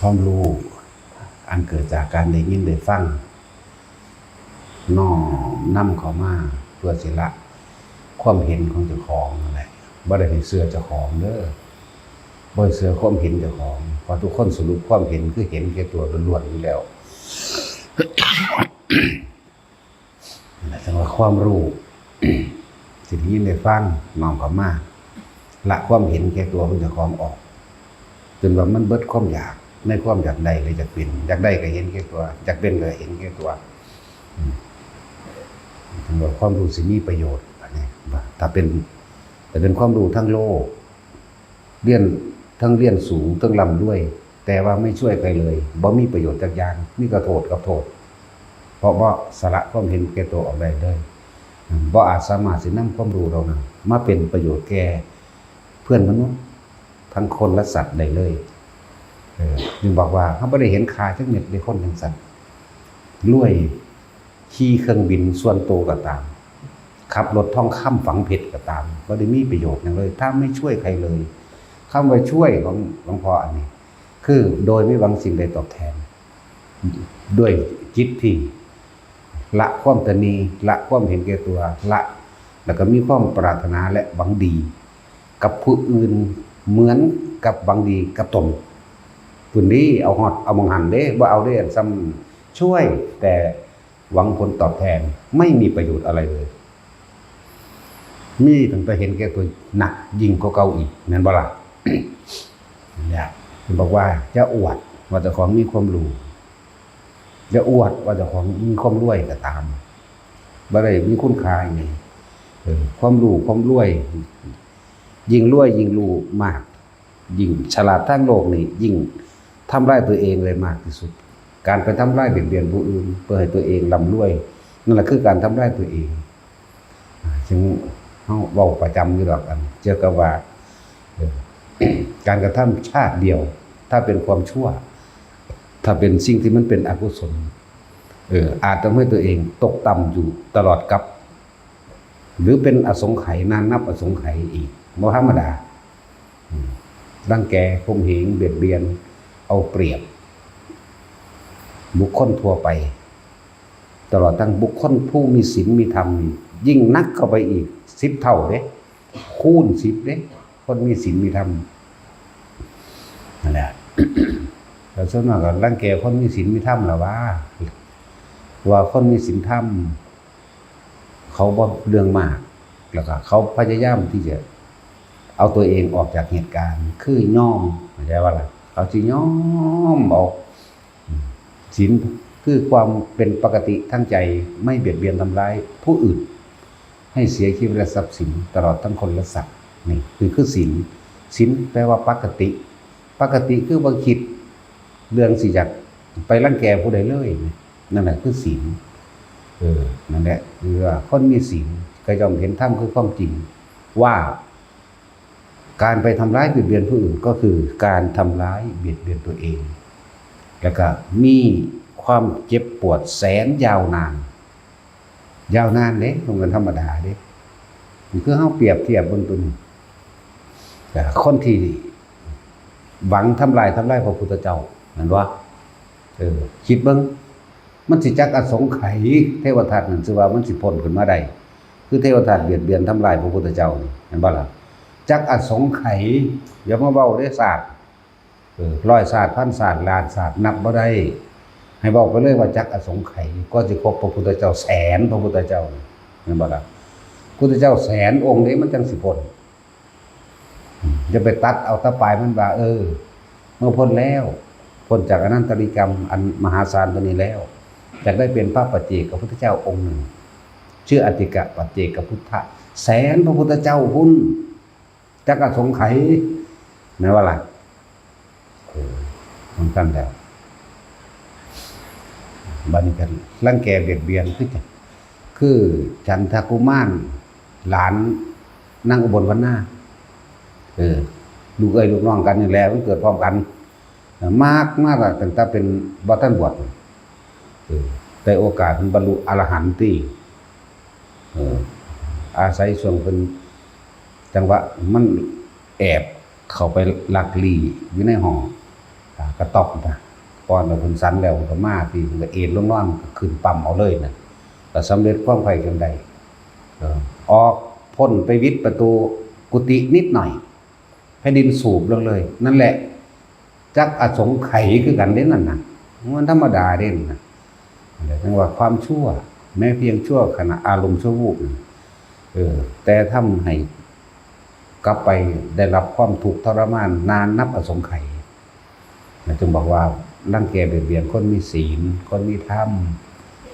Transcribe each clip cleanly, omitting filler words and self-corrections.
ความรู้อันเกิดจากการได้ยินได้ฟังน้อมนำเข้ามาเพื่อสิละความเห็นของเจ้าของนั่นแหละบ่ได้ให้เชื่อเจ้าของเด้อบ่ให้เชื่อความเห็นเจ้าของเพราะทุกคนสรุปความเห็นคือเห็นแค่ตัวล้วนๆอยู่แล้วนั่นแหละจังว่าความรู้สิได้ยินได้ฟังน้อมเข้ามาละความเห็นแค่ตัวของเจ้าของออกจนว่ามันเบิดความอยากในความอยากได้เลยอยากเป็นอยากได้ก็เห็นแค่ตัวอยากเป็นก็เห็นแค่ตัวถึงว่าความรู้สิมีประโยชน์อันนี้ถ้าเป็นความรู้ทั้งโลกเรียนทั้งเรียนสูงทั้งร่ำรวยแต่ว่าไม่ช่วยใครเลยบ่มีประโยชน์จักอย่างมีแต่โทษกับโทษเพราะว่าสละความเห็นแก่ตัวออกได้เลยบ่อาจสามารถสินำความรู้เรานั้นมาเป็นประโยชน์แก่เพื่อนมนุษย์ทั้งคนและสัตว์ได้เลยจึงบอกว่าเขาไม่ได้เห็นค่าจักเม็ดในคนทั้งสัตว์รวยขี่เครื่องบินส่วนตัวก็ตามขับรถทองคำฝังเพชรก็ตามไม่ได้มีประโยชน์อย่างเลยถ้าไม่ช่วยใครเลยคำว่าช่วยของหลวงพ่ออันนี้คือโดยไม่หวังสิ่งใดตอบแทนด้วยจิตที่ละความตนีละความเห็นแก่ตัวละแล้วก็มีความปรารถนาและหวังดีกับผู้อื่นเหมือนกับหวังดีกับตนผู้นี้เอาหอดเอามังหันเด้ว่าเอาได้ซ้ำช่วยแต่หวังผลตอบแทนไม่มีประโยชน์อะไรเลยมีตั้งแต่เห็นแก่ตัวหนักยิ่งกว่าเก่าอีกนั่นบ่ล่ะ เนี่ยบอกว่าจะอวดว่าเจ้าของมีความรู้จะอวดว่าเจ้าของมีความรวยก็ตามบ่ได้มีคุณค่าอย่างนี้ความรู้ความรวยยิ่งรวยยิ่งรู้มากยิ่งฉลาดทั้งโลกนี่ยิ่งทำร้ายตัวเองเลยมากที่สุดการไปทำร้ายเบียดเบียนผู้อื่นเพื่อให้ตัวเองร่ำรวยนั่นแหละคือการทำร้ายตัวเองจึงเขาเว้าประจำอยู่ดอกกันเกี่ยวกับว่าการกระทำชาติเดียวถ้าเป็นความชั่วถ้าเป็นสิ่งที่มันเป็นอกุศลอาจทำให้ตัวเองตกต่ำอยู่ตลอดกับหรือเป็นอสงไขยนานนับอสงไขยอีกบ่ธรรมดารังแกข่มเหงเบียดเบียนเอาเปรียบบุคคลทั่วไปตลอดทั้งบุคคลผู้มีศีลมีธรรมยิ่งนักเข้าไปอีก10 เท่าเด้คูณ10เด้คนมีศีลมีธรรมนั่นแหละแต่ส่วนมากก็รังแกคนมีศีลมีธรรมล่ะว่าคนมีศีลธรรมเขาบ่เรื่องมากแล้วก็เขาพยายามที่จะเอาตัวเองออกจากเหตุการณ์คือย่อมเข้าใจว่าล่ะเขาสิย่อมออกศีลคือความเป็นปกติทั้งใจไม่เบียดเบียนทำร้ายผู้อื่นให้เสียชีวิตและทรัพย์สินตลอดทั้งคนและสัตว์นี่คือศีลศีลแปลว่าปกติคือบ่คิดเรื่องสิอยากไปรังแกผู้ใดเลยนั่นแหละคือศีลนั่นแหละคือว่าคนมีศีลก็ย่อมเห็นธรรมคือความจริงว่าการไปทำร้ายเบียดเบียนผู้อื่นก็คือการทำร้ายเบียดเบียนตัวเองแล้วก็มีความเจ็บปวดแสนยาวนานเด้มันธรรมดาเด้มันคือเฮาเปรียบเทียบบนตัวนี้แต่คนที่หวังทำลายพระพุทธเจ้านั่นว่าคิดเบิ่งมันสิจักอสงไขยเทวทัตนั่นสิว่ามันสิพ้นขึ้นมาได้คือเทวทัตเบียดเบียนทำลายพระพุทธเจ้านี่เห็นบ่ล่ะจักอสงไขยอย่ามาเว้าได้ศาสตร์100ศาสตร์พันศาสตร์ล้านศาสตร์นับบ่ได้ให้บอกไปเลยว่าจักอสงไขยก็สิครบพระพุทธเจ้าแสนพระพุทธเจ้าเห็นบ่ล่ะพุทธเจ้าแสนองค์นี้มันจังสิพ้นจะไปตัดเอาตะปลายมันว่าเมื่อพ้นแล้วพ้นจากอนันตริกรรมอันมหาศาลตัวนี้แล้วจะได้เป็นพระปัจเจกพุทธเจ้าองค์หนึ่งชื่ออติกะปัจเจกพุทธะแสนพระพุทธเจ้าหุ้นจักอสงไขยแม้ว่าล่ะมันกันแล้วบัดนี้กันรังแกเบียดเบียนคือฉันทกุมารหลานนางอุบลวรรณาลูกลูกน้องกันนี่แหละมันเกิดพร้อมกันมากตั้งแต่เป็นบ่ทันบวชแต่โอกาสบรรลุอรหันต์อาศัยส่วนเป็นจังหวะมันแอบเข้าไปลักลี่อยู่ในห้อง กระต๊อบนะก่อนเราเพิ่นสันแล้วก็มาที่ก็เอ็นลงนอนก็ขึ้นปั๊มเอาเลยนะก็สำเร็จความใฝ่จนได้ออกพ้นไปวิดประตูกุฏินิดหน่อยแผ่นดินสูบลงเลย นั่นแหละจักอสงไขยคือกันเด้นั่นน่ะมันธรรมดาเด้นะจังว่าความชั่วแม้เพียงชั่วขณะอารมณ์ชั่ววูบแต่ทำให้กลับไปได้รับความทุกข์ทรมานนานนับอสงไขยจึงบอกว่ารังแกเบียดเบียนคนมีศีลคนมีธรรม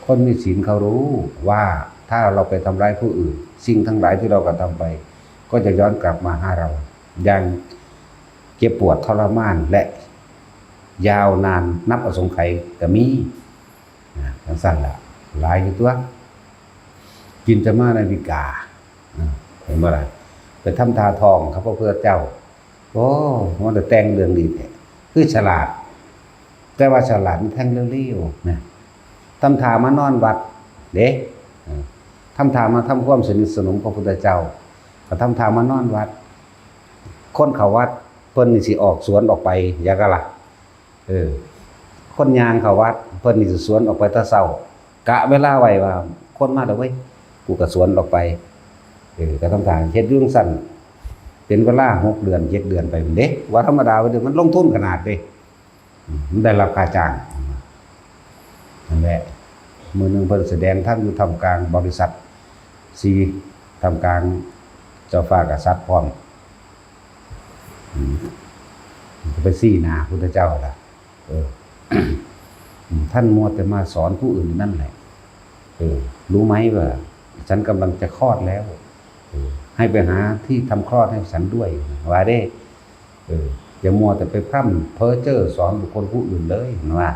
คนมีศีลเขารู้ว่าถ้าเราไปทำร้ายผู้อื่นสิ่งทั้งหลายที่เรากระทำไปก็จะย้อนกลับมาหาเราอย่างเจ็บปวดทรมานและยาวนานนับอสงไขยก็มีทั้งสั้นละหลายอยู่ตัวกินจะมาในวิกาเห็นบ่ล่ะไปทำทาทองครับพระพุทธเจ้าโอ้มันจะแต่งเรื่องดีแท้คือฉลาดแต่ว่าฉลาดมันแท่งเรื่องลี้นะทำทามานอนวัดเด้ทำทามาทำความสนิทสนมพระพุทธเจ้าก็ทำทามานอนวัดคนเขาวัดเพิ่นนี่สิออกสวนออกไปอย่ากะล่ะคนยางเขาวัดเพิ่นนี่สิสวนออกไปแตะเช้ากะเวลาไว้ว่าคนมาแล้วเว้ยกูก็สวนออกไปก็ทำทางเฮ็ดอยู่จังซั่นเป็นเวลา6เดือน7เดือนไปเด้ว่าธรรมดาว่าเดี๋ยวมันลงทุนขนาดเด้มันได้รับค่าจ้างนั่นแหละมื้อนึงเพิ่นแสดงธรรมอยู่ท่ามกลางบริษัทท่ามกลางเจ้าฟ้ากษัตริย์พร้อมไปซี่หน้าพุทธเจ้าล่ะท่านมัวแต่มาสอนผู้อื่นนั่นแหละรู้ไหมว่าฉันกำลังจะคลอดแล้วให้ไปหาที่ทำคลอดให้ฉันด้วยว่าได้อย่ามัวแต่ไปพร่ำเพ้อเจ้อสอนบุคคลผู้อื่นเลยว่า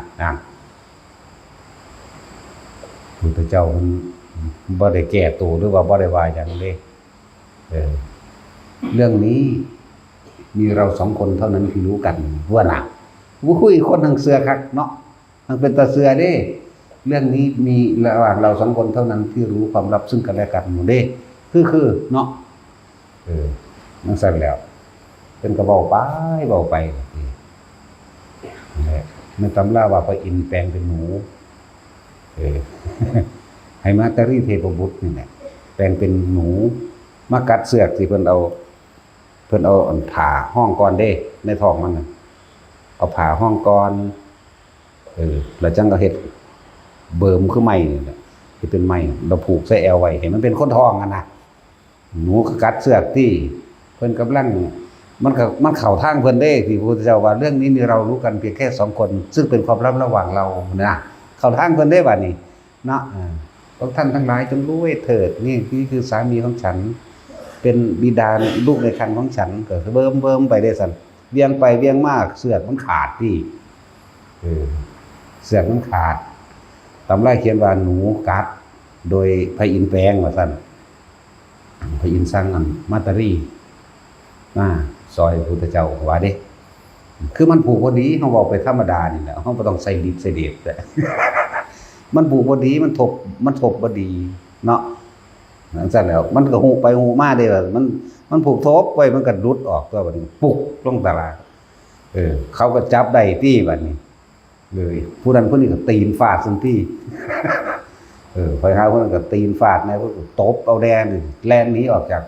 พุทธเจ้ามันบ่ได้แก้ตัวหรือว่าบ่ได้ว่าอย่างนี้เรื่องนี้มีเรา2คนเท่านั้นที่รู้กันว่าน่ะบ่คุยคนทางเสือคักเนาะมันเป็นตาเสือเด้เรื่องนี้มีระหว่างเรา2คนเท่านั้นที่รู้ความลับซึ่งกันและกันหมดเด้คือเนาะมันสั่นแล้วเป็นกระเบาไปในตำราว่าพระอินทร์แปลงเป็นหนูให้มาตรีเทพบุตรนี่แหละแปลงเป็นหนูมากัดเสือกสิเพิ่นเอาผ่าห้องก่อนเด้ในท้องมันเอาผ่าห้องก่อนแล้วจังก็เฮ็ดเบิ่มคือไม้นี่แหละที่เป็นไม้เราผูกใส่แอวไว้เห็นมันเป็นคนท้องกันนะหนูก็กัดเสือกที่เพิ่นกำลังมันเข้าทางเพิ่นเด้ที่พระพุทธเจ้าว่าเรื่องนี้นี่เรารู้กันเพียงแค่2คนซึ่งเป็นความลับระหว่างเรานะเข้าทางเพิ่นได้บัดนี้เนาะพวกท่านทั้งหลายจงรู้ไว้เถิดนี่คือสามีของฉันเป็นบิดาลูกในครรภ์ของฉันก็เบิ่มไปได้สั่นเวียงไปเวียงมากเสือกมันขาดที่เสือกมันขาดตำราเขียนว่าหนูกัดโดยพระอินทร์แปลงว่าสั่นพระอินทร์สร้างมาตรีมาซอยพุทธเจ้าว่าเด้คือมันผูกพอดีเฮาเว้าไปธรรมดานี่แหละเฮาบ่ต้องใส่ฤทธิ์ใส่เดชแต่มันผูกพอดีมันทบบ่ดีเนาะนั่นซั่นแล้วมันก็หูไปหูมาเด้ว่ามันผูกทบไว้มันก็หลุดออกตัวบัดนี้ปุกลงตารางเขาก็จับได้ที่บัดนี้เลยผู้นั้นผู้นี้ก็ตีนฟาดซั่นที่พอยหาผู้นั้นก็ตีนฟาดนะเพิ่นก็ตบเอาแดนแล่นหนีออกจาก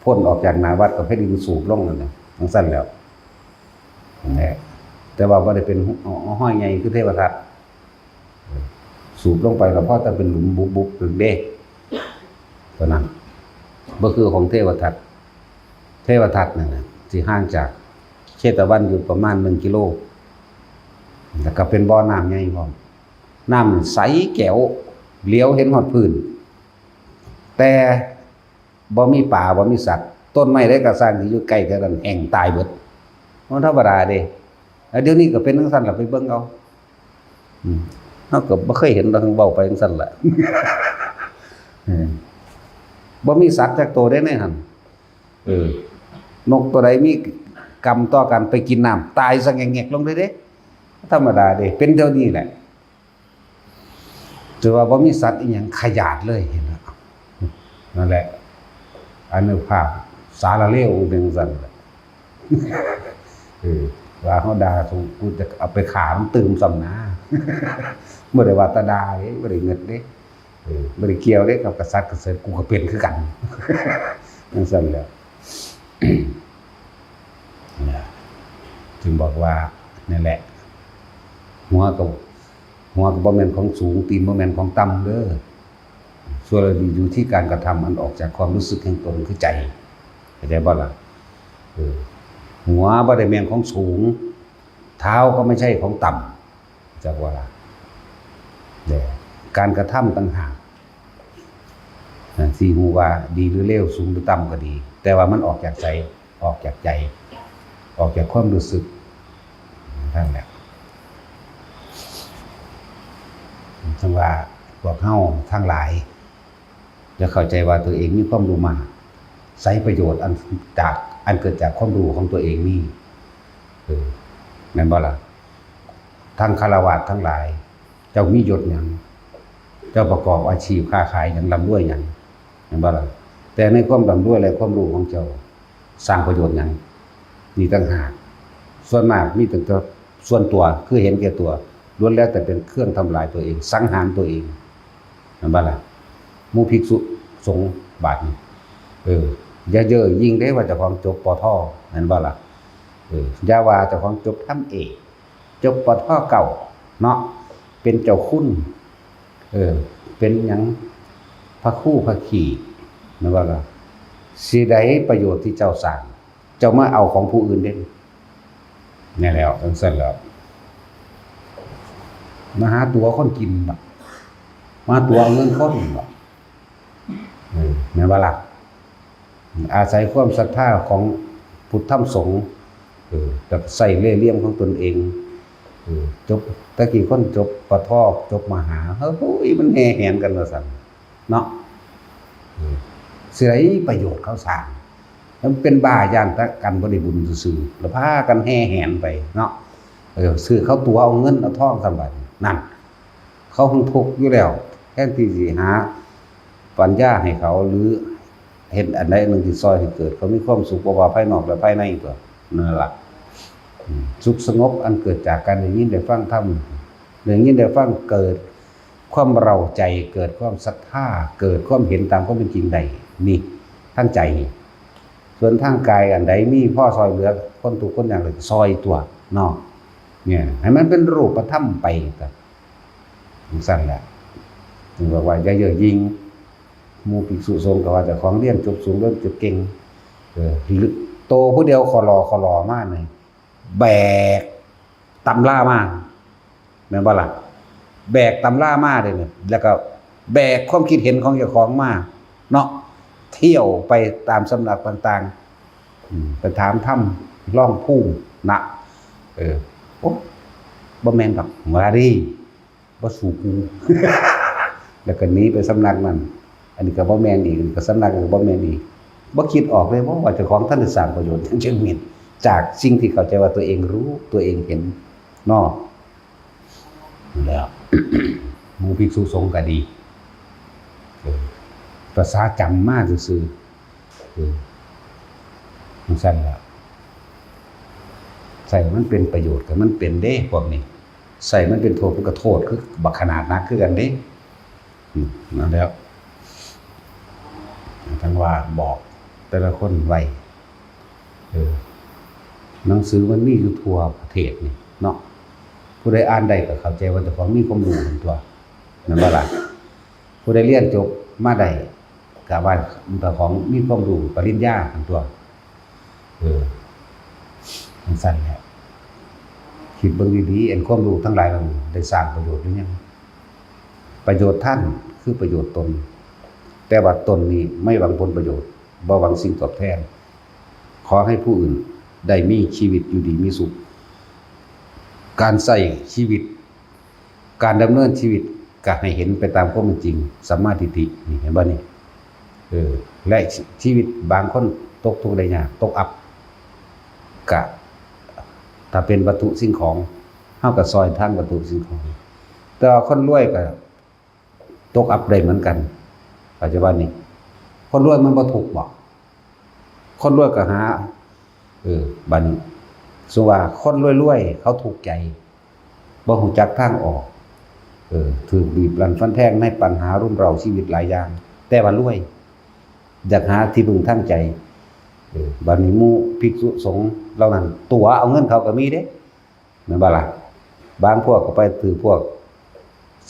พ้นออกจากหน้าวัดก็แผ่นดินสูบลงนั่นน่ะจังซั่นแล้วแต่ว่าบ่ได้เป็นห้อยใหญ่คือเทวทัตสูบลงไปแล้วพอแต่เป็นหลุมบุบๆตึกเด้เท่านั้นบ่คือของเทวทัตนั่นน่ะสิห่างจากเชตวันอยู่ประมาณ1กิโลแล้วก็เป็นบ่อน้ำใหญ่พร้อมน้ำใสแก๋วเหลียวเห็นฮอดพื้นแต่บ่มีป่าบ่มีสัตว์ต้นไม้ได้ก็สร้างที่อยู่ใกล้กันแห้งตายเบิดมันธรรมดาเด้เดี๋ยวนี้ก็เป็นจังซั่นล่ะไปเบิ่งเอาเฮาก็บ่เคยเห็นดอกเว้าไปจังซั่นล่ะบ่มีสัตว์จักตัวได้ในหั่นนกตัวใดมีกรรมต่อกันไปกินน้ำตายซะแงกๆลงเลยเด้ธรรมดาเด้เป็นเท่านี้แหละถือว่าบ่มีสัตว์อีหยังขยาดเลยเห็นบ่นั่นแหละอนุภาพสารเลวเป็นจังซั่นแหละ ว่าเฮาด่าถูกกูจะเอาไปขามันตื่มซ้ำนะบ่ได้ว่าแตาด่าเด้บ่ได้เงิดเด้บ่ได้เกี่ยวเด้กับกษัตริย์กษัตริย์กูก็เป็นคือกันจังซั่นแหละจึงบอกว่านั่นแหละหัวก็บ่แม่นของสูงตีนบ่แม่นของต่ำเด้อส่วนอยู่ที่การกระทำมันออกจากความรู้สึกแห่งตนคือใจเข้าใจบ่ล่ะหัวบ่ได้แม่นของสูงเท้าก็ไม่ใช่ของต่ำจักว่าล่ะแต่การกระทำต่างหากสิฮู้ว่าดีหรือเลวสูงหรือต่ำก็ดี แต่ว่ามันออกจากใจออกจากใจออกจากความรู้สึกนั่นแหละจังว่าพวกเฮาทั้งหลายจะเข้าใจว่าตัวเองมีความรู้มากใช้ประโยชน์อันเกิดจากความรู้ของตัวเองนี่แม่นบ่ล่ะทั้งฆราวาสทั้งหลายเจ้ามียศหยังเจ้าประกอบอาชีพค้าขายหยังร่ำรวยหยังแม่นบ่ล่ะแต่ในความร่ำรวยและความรู้ของเจ้าสร้างประโยชน์หยังนี่ต่างหากส่วนมากมีแต่ส่วนตัวคือเห็นแก่ตัวล้วนแล้วแต่เป็นเครื่องทำลายตัวเองสังหารตัวเองแม่นบ่ล่ะหมู่ภิกษุสงฆ์บาดนี้อย่าเย่อยิ่งได้ว่าเจ้าของจบปทแม่นบ่ล่ะอย่าว่าเจ้าของจบทำเอกจบปทเก่าเนาะเป็นเจ้าคุณเป็นหยังพระคู่พระขี่แม่นบ่ล่ะสิได้ประโยชน์ที่เจ้าสร้างเจ้ามาเอาของผู้อื่นเด้นี่แล้วจังซั่นแล้วมาหาตัวคนกินบ่มาตัวเอาเงินคนบ่แม่นบ่ล่ะอาศัยความศรัทธาของพุทธธรรมสงฆ์แต่ใส่เล่ห์เหลี่ยมของตนเองจบตะกี้คนจบปทจบมหาเฮ้ยมันแห่แหนกันว่าซั่นเนาะสิได้ประโยชน์เขาสร้างมันเป็นบ้าย่านตะกันบ่ได้บุญซื่อๆแล้วพากันแห่แหนไปเนาะซื้อเขาตัวเอาเงินเอาทองซั่นบัดนั่นเขาคงทุกข์อยู่แล้วแทนที่สิหาปัญญาให้เขาหรือเห็นอันใดอันหนึ่งที่ซอยให้เกิดเขามีความสุขบ่ว่าภายนอกและภายในตัวนั่นล่ะสุขสงบอันเกิดจากการได้ยินได้ฟังธรรมได้ยินได้ฟังเกิดความเราใจเกิดความศรัทธาเกิดความเห็นตามความเป็นจริงใดนี่ทั้งใจส่วนทางกายอันใดมีพ่อซอยเหลือคนทุกคนอย่างเลยซอยตัวเนาะเนี่ยให้มันเป็นรูปธรรมไปก็สั่นแหละถึงบอกว่าอย่าเย่อหยิ่งหมู่ภิกษุสงฆ์ก็ว่าเจ้าของเรียนจบสูงเรียนจบเก่งโตผู้เดียวคอรอมากเลยแบกตำรามาแม่นบ่ล่ะแบกตำรามาเลยเนี่ยแล้วก็แบกความคิดเห็นของเจ้าของมาเนาะเที่ยวไปตามสำนักต่างๆไปถามถ้ำล่องพุ่งนะโอ้บ่แม่นดอกว่าดิบ่สู่กู แล้วก็หนีไปสำนักนั้นอันนี้ก็บ่แม่นอีกก็สำนักก็บ่แม่นอีกบ่คิดออกเลยว่าเจ้าของท่านได้สร้างประโยชน์ทั้งเชิงมิตรจากสิ่งที่เข้าใจว่าตัวเองรู้ตัวเองเห็นเนาะแล้ว หมู่ภิกษุสงฆ์ก็ดีภาษาจำมาซื่อๆมันสั่นแล้วใส่มันเป็นประโยชน์ก็มันเป็นเด้พวกนี้ใส่มันเป็นโทษมันก็โทษคือบักขนาดนักคือกันเด้นั่นแล้วทั้งว่าบอกแต่ละคนไว้หนังสือมันมีอยู่ทั่วประเทศนี่เนาะผู้ใดอ่านได้ก็เข้าใจว่าเจ้าของมีความรู้ตัวนั่นบ่ล่ะผู้ใดเรียนจบมาได้ก็ว่าเจ้าของมีความรู้ปริญญาตัวมันสั่นแหละคิดเบิ่งดีๆอันความรู้ทั้งหลายมันได้สร้างประโยชน์หรือยังประโยชน์ท่านคือประโยชน์ตนแต่ว่าตนนี้ไม่หวังผลประโยชน์บ่หวังสิ่งตอบแทนขอให้ผู้อื่นได้มีชีวิตอยู่ดีมีสุขการใช้ชีวิตการดำเนินชีวิตก็ให้เห็นไปตามความเป็นจริงสัมมาทิฏฐินี่เห็นบ่นี่และชีวิตบางคนตกทุกข์ได้ยากตกอับก็ถ้าเป็นวัตถุสิ่งของเฮาก็ซอยทางวัตถุสิ่งของแต่คนรวยก็ตกอับได้เหมือนกันปัจจุบันนี้คนรวยมันบ่ทุกข์บ่คนรวยก็หาบัดนี้ สว่าคนรวยๆเขาถูกใจบ่ฮู้จักทางออกถูกบีบรันฟันแทงในปัญหารุมเร้าชีวิตหลายอย่างแต่ว่ารวยอยากหาที่พึ่งทางใจบัดนี้หมู่ภิกษุสงฆ์เหล่านั้นตัวเอาเงินเขาก็มีเด้แม่นบ่ล่ะบางพวกก็ไปถือพวก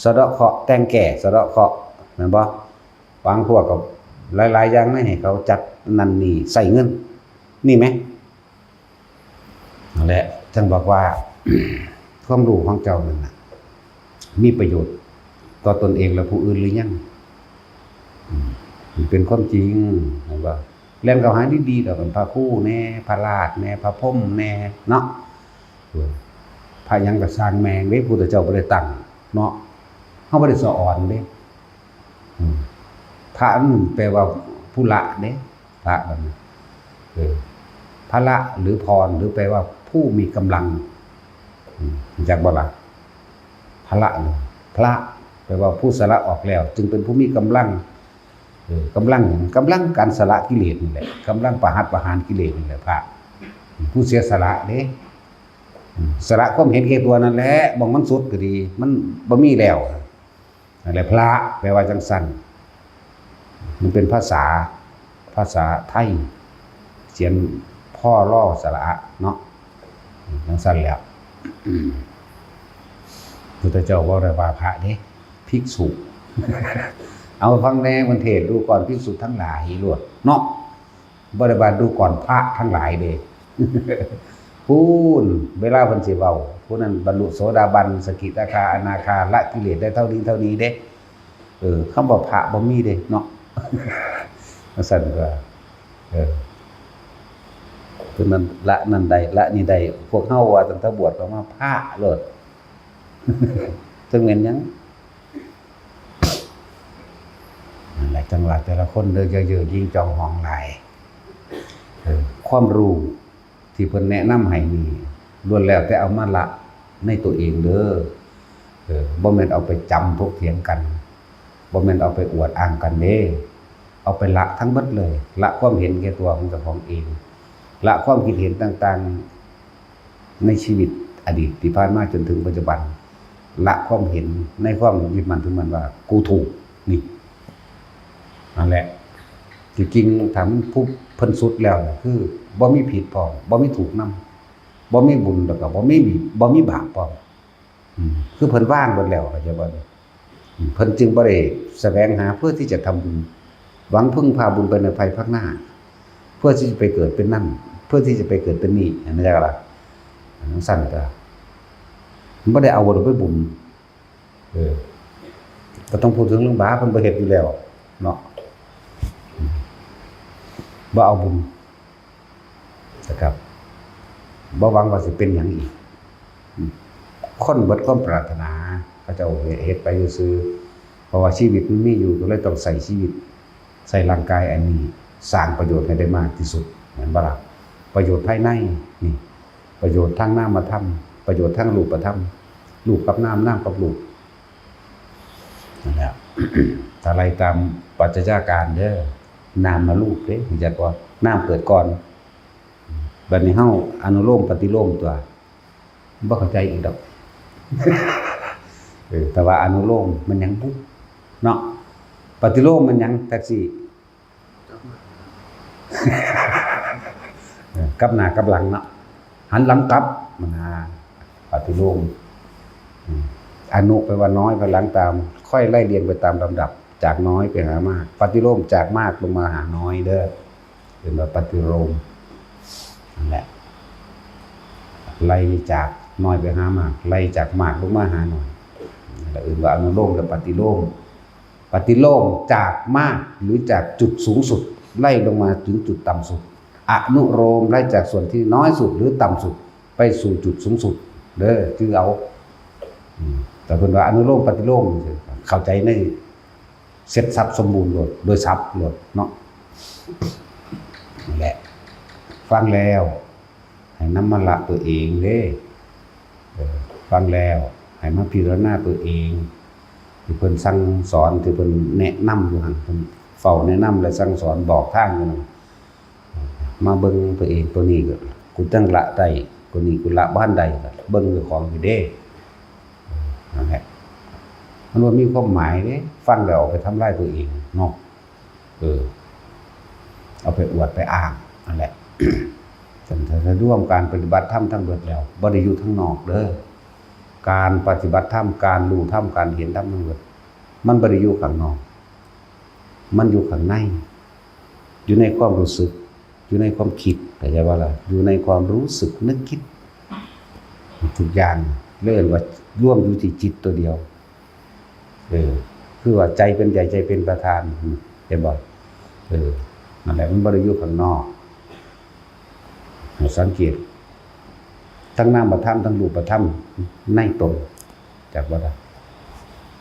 สะเดาะเคราะห์แต่งแก่สะเดาะเคราะห์แม่นบ่บางพวกก็หลายๆอย่างให้เขาจัดนั่นนี่ใส่เงินนี่ไหมนั่นแหละจึงบอกว่า ความรู้ของเจ้านั่นน่ะมีประโยชน์ต่อตนเองและผู้อื่นหรือยังมันเป็นความจริงเห็นบ่แล่นเข้าหาดีๆดอกเป็นพระครูแน่พระราชแน่พระพรหมแน่เนาะพระยังก็สร้างแมงเด้พุทธเจ้าบ่ได้ตั้งเนาะเฮาบ่ได้สอนเด้พระนั่นแปลว่าผู้ละเด้พระนั่นพระละหรือพรหรือแปลว่าผู้มีกำลังจากบ่ล่ะพระละพระแปลว่าผู้สละออกแล้วจึงเป็นผู้มีกำลังกำลังการสละกิเลสนี่แหละกำลังประหัตประหารกิเลสนี่แหละพระผู้เสียสละเด้สละความเห็นแก่ตัวนั่นแหละบ่มันสุดก็ดีมันบ่มีแล้วนั่นแหละพระแปลว่าจังซั่นมันเป็นภาษาไทยเขียนพ่อล่อสระเนาะจังซั่นแล้วพุทธเจ้าว่าได้ว่าพระเด้ภิกษุ เอาฟังแน่มันเทศดูก่อนภิกษุทั้งหลายรวดเนาะบ่ได้ว่าดูก่อนพระทั้งหลายเด้พูนเวลาเพิ่นสิเว้าผู้นั้นบรรลุโสดาบันสกิทาคาอนาคาละกิเลสได้เท่านี้เด้คำว่าพระบ่มีเด้เนาะสั่นก็คือนั้นละนั่นใดละนี่ใดพวกเฮาว่าตั้งแต่บวชก็มาพระโลดซึ่งแม่นหยังนั่นแหละจังหวะแต่ละคนเด้อเยอะๆยิ่งจองห้องหลายความรู้ที่เพิ่นแนะนำให้นี่ล้วนแล้วแต่เอามาละในตัวเองเด้อบ่แม่นเอาไปจำถกเถียงกันบ่แม่นเอาไปอวดอ้างกันเด้เอาไปละทั้งหมดเลยละความเห็นแก่ตัวของเจ้าของเองละความคิดเห็นต่างๆในชีวิตอดีตที่ผ่านมาจนถึงปัจจุบันละความเห็นในความยึดมั่นถือมั่นว่ากูถูกนี่นั่นแหละจริงๆถามผู้เพิ่นสุดแล้วคือบ่มีผิดพร้อมบ่มีถูกนำบ่มีบุญแล้วก็บ่มีบาปพร้อมคือเพิ่นว่างเบิดแล้วเข้าใจบ่เพิ่นจึงบ่ได้แสวงหาเพื่อที่จะทำบุญหวังพึ่งพาบุญไปในภายภาคหน้าเพื่อที่จะไปเกิดเป็นนั่นเพื่อที่จะไปเกิดเป็นนี่นั่นแหละทั้งสั้นก็มันบ่ได้เอาบ่ไปบุญก็ต้องพูดถึงเรื่องบาปเพิ่นบ่เฮ็ดอยู่แล้วเนาะบ่เอาบุญนะครับบ่หวังว่าสิเป็นหยังอีกคนเบิดความปรารถนาเขาเจ้าเฮ็ดไปซื่อเพราะว่าชีวิตมันมีอยู่ก็เลยต้องใส่ชีวิตใส่ร่างกายอันนี้สร้างประโยชน์ให้ได้มากที่สุดเหมือนบ่ล่ะประโยชน์ภายในนี่ประโยชน์ทางนามธรรมประโยชน์ทางรูปธรรมรูปกับนามนามกับรูปนั่นแหละ ถ้าไล่ตามปัจจัยการเด้อนามมารูปเด้จักว่านามเกิดก่อนบัดนี้เฮาอนุโลมปฏิโลมตัวบ่เข้าใจอีกดอก แต่ว่าอนุโลมมันหยังปุ๊บเนาะปฏิโลมมันหยังแท็กซี่ กับหน้ากับหลังเนาะหันหลังกลับมันปฏิโลมอนุแปลว่าน้อยพลังตามค่อยไล่เรียงไปตามลำดับจากน้อยไปหามากปฏิโลมจากมากลงมาหาน้อยเด้อเป็นแบบปฏิโลมนั่นแหละไล่จากน้อยไปหามากไล่จากมากลงมาหาน้อยแล้วอื่นว่าอนุโลมและปฏิโลมปฏิโลมจากมากหรือจากจุดสูงสุดไล่ลงมาถึงจุดต่ำสุดอนุโลมไล่จากส่วนที่น้อยสุดหรือต่ำสุดไปสู่จุดสูงสุดเด้อคือเอาแต่เพิ่นว่าอนุโลมปฏิโลมเข้าใจในเสร็จสับสมบูรณ์หมดโดยสับหมดเนาะนั่นแหละฟังแล้วให้นำมาละตัวเองเด้ฟังแล้วให้มาพิจารณาตัวเองที่เพิ่นสั่งสอนที่เพิ่นแนะนำอยู่หั่นเพิ่นเฝ้าแนะนำและสั่งสอนบอกทางอยู่นั่นมาเบิ่งตัวเองตัวนี้ก็กูตั้งละได้ คนนี้กุละบ้านใดก็เบิ่งเจ้าของอยู่เด้นั่นแหละมันว่ามีความหมายเด้ฟังแล้วเอาไปทำลายตัวเองเนาะเอาไปอวดไปอ้างนั่นแหละ ถ้าร่วมการปฏิบัติธรรมทั้งเบิดแล้วบ่ได้อยู่ข้างนอกเด้อการปฏิบัติธรรมการรู้ธรรมการเห็นธรรมทั้งเบิดมันบ่ได้อยู่ข้างนอกมันอยู่ข้างในอยู่ในความรู้สึกอยู่ในความคิดเข้าใจว่าล่ะอยู่ในความรู้สึกนึกคิดทุกอย่างเรียกว่าร่วมอยู่ที่จิตตัวเดียวคือว่าใจเป็นใหญ่ใจเป็นประธานเห็นบ่นั่นแหละมันบ่ได้อยู่ข้างนอกสังเกตทั้งนามธรรมทั้งรูปธรรมในตนจากว่า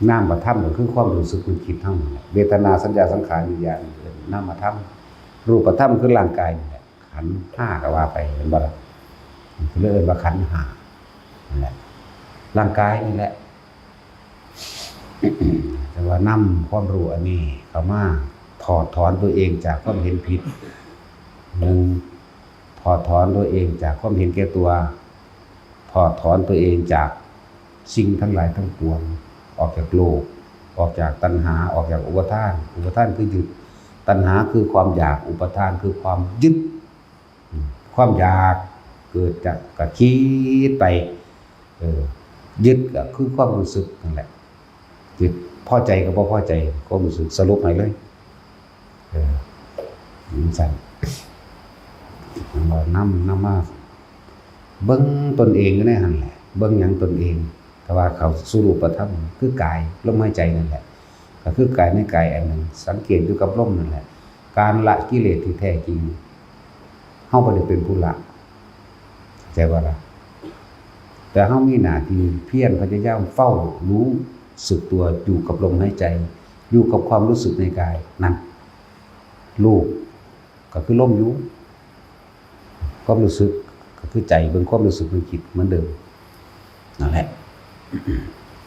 นามธรรมก็คือความรู้สึกนึกคิดทั้งนั้นเวทนาสัญญาสังขารวิญญาณนามธรรมรูปธรรมคือร่างกายนี่แหละขันธ์5ก็ว่าไปเห็นบ่ล่ะคือเรียกว่าขันธ์5นั่นแหละร่างกายนี่แหละ แต่ว่านำความรู้อันนี้เข้ามาถอดถอนตัวเองจากความเห็นผิดถอดถอนตัวเองจากความเห็นแก่ตัวถอดถอนตัวเองจากสิ่งทั้งหลายทั้งปวงออกจากโลกออกจากตัณหาออกจากอุปทานคือยึดตัณหาคือความอยากอุปทานคือความยึดความอยากเกิดจากกระคิดไปยึดก็คือความรู้สึกนั่นแหละยึดพอใจก็บ่พอใจก็รู้สึกสรุปให้เลยสั่นเรานำมาเบิ่งตนเองอยู่ในหั่นแหละเบิ่งหยังตนเองแต่ว่าเขาสู่รูปธรรมคือกายลมหายใจนั่นแหละก็คือกายในกายอันหนึ่งสังเกตอยู่กับลมนั่นแหละการละกิเลสที่แท้จริงเฮาบ่ได้เป็นผู้ละใจว่าล่ะแต่เฮามีหน้าที่เพียรพยายามเฝ้ารู้สึกตัวอยู่กับลมหายใจอยู่กับความรู้สึกในกายนั่นรูปก็คือลมอยู่ความรู้สึกก็คือใจเบิ่งความรู้สึกนึกคิดเหมือนเดิมนั่นแหละ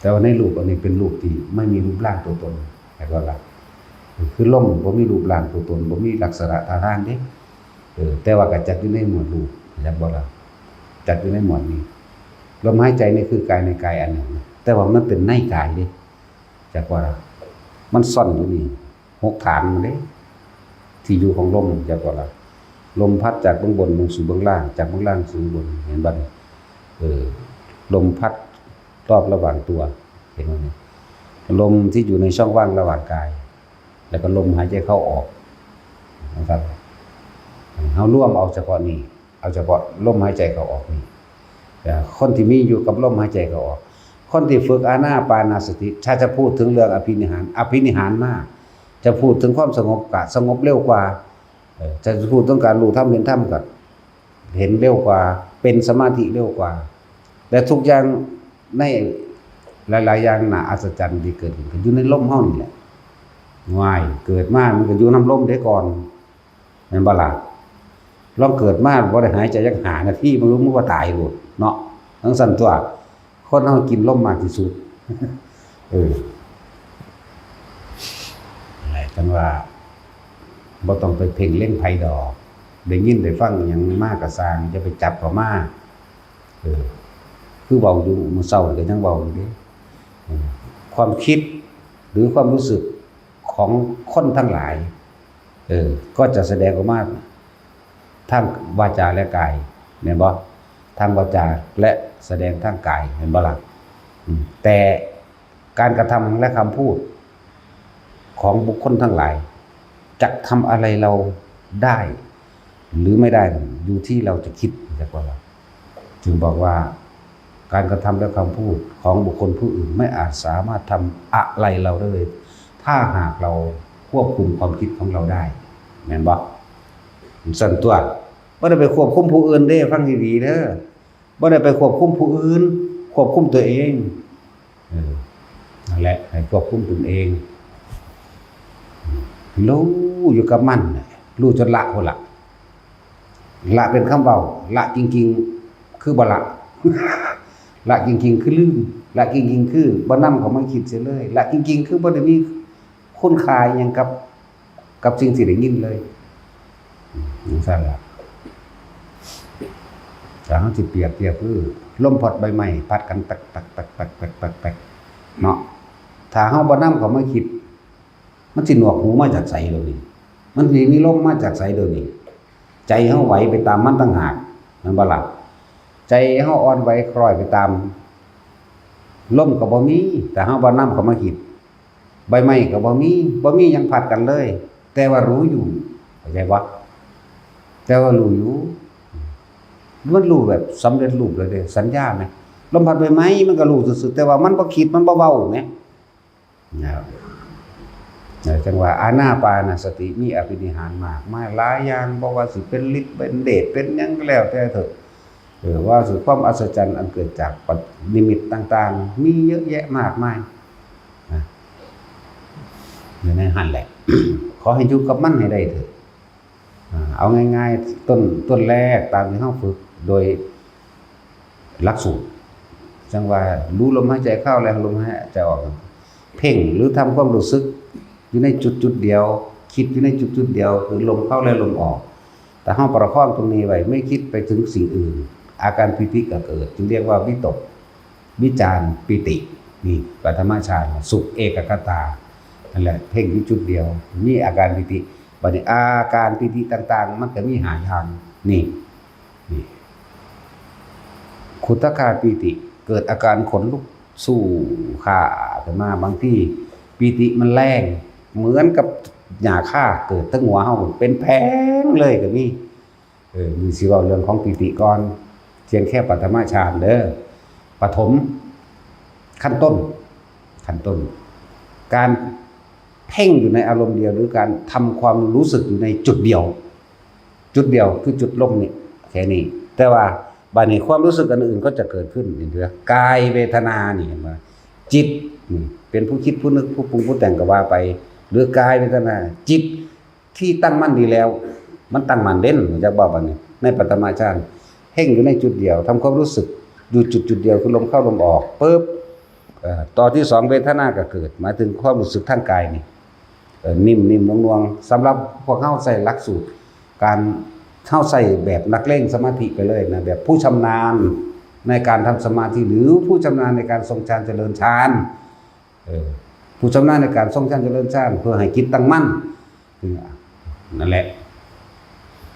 แต่ว่าในรูปอันนี้เป็นรูปที่ไม่มีรูปร่างตัวตนแต่ก็ละคือลมบ่มีรูปร่างตัวตนบ่มีลักษณะท่าทางเด้แต่ว่าก็จัดอยู่ในหมวดรูปจักบ่ล่ะจัดอยู่ในหมวดนี้ลมหายใจนี่คือกายในกายอันหนึ่งแต่ว่ามันเป็นในกายเด้จักว่ามันซ่อนอยู่นี่6ฐานมันเด้ที่อยู่ของลมจักว่าล่ะลมพัดจากเบื้องบนลงสู่เบื้องล่างจากเบื้องล่างสู่เบื้องบนเห็นบ่ลมพัดรอบระหว่างตัวเห็นไหมลมที่อยู่ในช่องว่างระหว่างกายแล้วก็ลมหายใจเข้าออกนะครับเฮาร่วมเอาเฉพาะนี้เอาเฉพาะลมหายใจเข้าออกนี่แต่คนที่มีอยู่กับลมหายใจเข้าออกคนที่ฝึกอานาปานสติถ้าจะพูดถึงเรื่องอภินิหารมากจะพูดถึงความสงบกะสงบเร็วกว่าจะพูดต้องการรู้ธรรมเห็นธรรมก็เห็นเร็วกว่าเป็นสมาธิเร็วกว่าและทุกอย่างในหลายๆอย่างน่าอัศจรรย์ที่เกิดขึ้นอยู่ในลมเฮานี่แหละง่ายเกิดมามันก็อยู่น้ำลมได้ก่อนแม่นบ่ล่ะลองเกิดมาบ่ได้หายใจจักหานาทีบ่รู้มันว่าตายโลดเนาะทั้งสั่นตัวคนเฮากินลมมากที่สุดอะไรจังว่าบ่ต้องไปเพ่งเล่นไผดอกได้ยินได้ฟังหยังมากก็สร้างจะไปจับเขามาคือเว้าอยู่มื้อเช้าก็ยังเว้าอยู่เด้ความคิดหรือความรู้สึกของคนทั้งหลายก็จะแสดงออกมาทางวาจาและกายแม่นบ่ทางวาจาและแสดงทางกายเห็นบ่ล่ะแต่การกระทำและคำพูดของบุคคลทั้งหลายจะทำอะไรเราได้หรือไม่ได้อยู่ที่เราจะคิดจักว่าล่ะจึงบอกว่าการกระทำและคำพูดของบุคคลผู้อื่นไม่อาจสามารถทำอะไรเราได้เลยถ้าหากเราควบคุมความคิดของเราได้แม่นบ่สั่นตัวบ่ได้ไปควบคุมผู้อื่นเด้ฟังดีๆเด้อบ่ได้ไปควบคุมผู้อื่นควบคุมตัวเองนั่นแหละให้ควบคุมตนเองรู้อยู่กับมันรู้จนละพุ่นล่ะละเป็นคำเว้าละจริงๆคือบ่ละ ละจริงๆคือลืมละจริงๆคือบ่นำเข้ามาคิดเสียเลยละจริงๆคือบ่ได้มีคุณค่าหยังกับสิ่งที่ได้ยินเลยจังซั่นล่ะ แต่เฮาสิเปรียบเทียบคือลมพัดใบไม้พัดกันตักตักตักตักตักตักตักเนาะถ้าเฮาบ่นำเข้ามาคิดมันสิหนวกหูมาจากไสเดี๋ยวนี้มันสิมีลมมาจากไสเดี๋ยวนี้ใจเฮาไหวไปตามมันต่างหากนั่นบ่ล่ะใจเฮาอ่อนไหวคล้อยไปตามลมก็บ่มีแต่เฮาบ่นำเข้ามาคิดใบไม้ก็บ่มีหยังพัดกันเลย แต่ว่ารู้อยู่เข้าใจบ่แต่ว่ารู้อยู่มันรู้แบบสำเร็จรูปเลยเด้สัญญาไหมลมพัดใบไม้มันก็รู้สุดๆแต่ว่ามันบ่คิดมันบ่เว้าแหมนะครับจังว่าอานาปานสติมีอภินิหารมากมายหลายอย่างบ่ว่าสิเป็นฤทธิ์เป็นเดชเป็นหยังก็แล้วแต่เถอะว่าสุดความอัศจรรย์อันเกิดจากนิมิตต่างๆมีเยอะแยะมากมายนะอยู่ในหันแหละ ขอให้อยู่กับมันให้ได้เถอะเอาง่ายๆต้นแรกตามที่เฮาฝึกโดยหลักสูตรจังว่ารู้ลมหายใจเข้าและลมหายใจออกเพ่งหรือทำความรู้สึกอยู่ในจุดเดียวคิดอยู่ในจุดเดียวคือลมเข้าและลมออกแต่เฮาประคองตรงนี้ไว้ไม่คิดไปถึงสิ่งอื่นอาการปิติก็เกิดจึงเรียกว่าวิตกวิจารปิตินี่ปัฐมฌานสุขเอกคตานั่นแหละเพ่งอยู่จุดเดียวมีอาการปิติบัดนี้อาการปิติต่างๆมันก็มีหาทางนี่ขุทคาปิติเกิดอาการขนลุกสู้ขาขึ้นมาบางที่ปิติมันแรงเหมือนกับหญ้าค่าเกิดทั้งหัวเฮาเป็นแผงเลยก็มีมีสิเว้าเรื่องของปิติก่อนเพียงแค่ปฐมฌานเด้อปฐมขั้นต้นการเพ่งอยู่ในอารมณ์เดียวหรือการทำความรู้สึกอยู่ในจุดเดียวคือจุดลมนี่แค่นี้แต่ว่าบัดนี้ความรู้สึกอันอื่นก็จะเกิดขึ้นนี่เถอะกายเวทนานี่มาจิตเป็นผู้คิดผู้นึกผู้ปรุงผู้แต่งก็ว่าไปหรือกายเวทนาจิตที่ตั้งมั่นดีแล้วมันตั้งมั่นเด่นจากบ่บัดนี้ในปฐมฌานเพ่งอยู่ในจุดเดียวทำความรู้สึกอยู่จุดเดียวคือลมเข้าลมออกปึ๊บต่อที่สองเวทนาก็เกิดหมายถึงความรู้สึกทางกายนี่นิ่มนวลๆสำหรับพวกเฮาใส่หลักสูตรการเข้าใส่แบบนักเล่งสมาธิไปเลยนะแบบผู้ชำนาญในการทำสมาธิหรือผู้ชำนาญในการทรงฌานเจริญฌานผู้ชำนาญในการทรงฌานเจริญฌานเพื่อให้จิตตั้งมั่นนั่นแหละ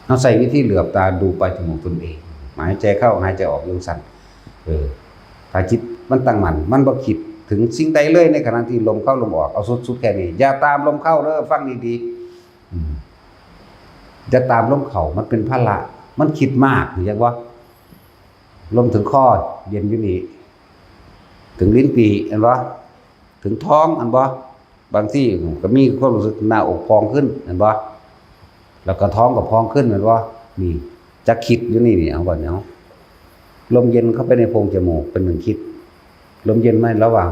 เราใส่วิธีเหลือบตาดูไปถึงตนเองหายใจเข้าหายใจออกอยู่สั่นถ้าจิตมันตั้งมั่นมันบ่คิดถึงสิ่งใดเลยในขณะที่ลมเข้าลมออกเอาสุดๆแค่นี้อย่าตามลมเข้าเด้อฟังดีๆจะตามลมเข้ามันเป็นภาระมันคิดมากหรือยังว่าลมถึงคอเย็นอยู่นี่ถึงลิ้นปีอันบ่ถึงท้องอันบ่บางที่ก็มีความรู้สึกหน้าอกพองขึ้นอันบ่แล้วก็ท้องก็พองขึ้นอันบ่นี่จะคิดอยู่นี่เอาบ่เนาะลมเย็นเข้าไปในโพรงจมูกเป็น1คิดลมเย็นไหมระหว่าง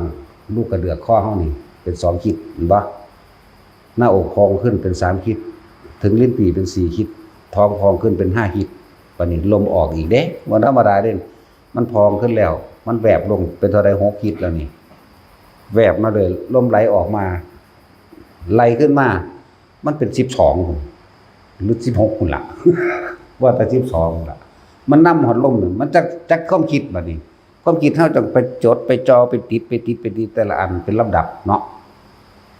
ลูกกระเดือกข้อเฮานี่เป็น2คิดเห็นบ่หน้าอกพองขึ้นเป็น3คิดถึงลิ้นปี่เป็น4คิดท้องพองขึ้นเป็น5คิดบัดนี้ลมออกอีกเด้บ่ธรรมดาเด้มันพองขึ้นแล้วมันแวบลงเป็นเท่าใด6คิดแล้วนี่แวบมาเลยลมไหลออกมาไหลขึ้นมามันเป็น12หรือ16พุ่นล่ะ ว่าแต่12พุ่นล่ะมันนำหอดลมนี่มันจักความคิดบัดนี้ความคิดเฮาต้องไปจดไปจอไปติดแต่ละอันเป็นลำดับเนาะ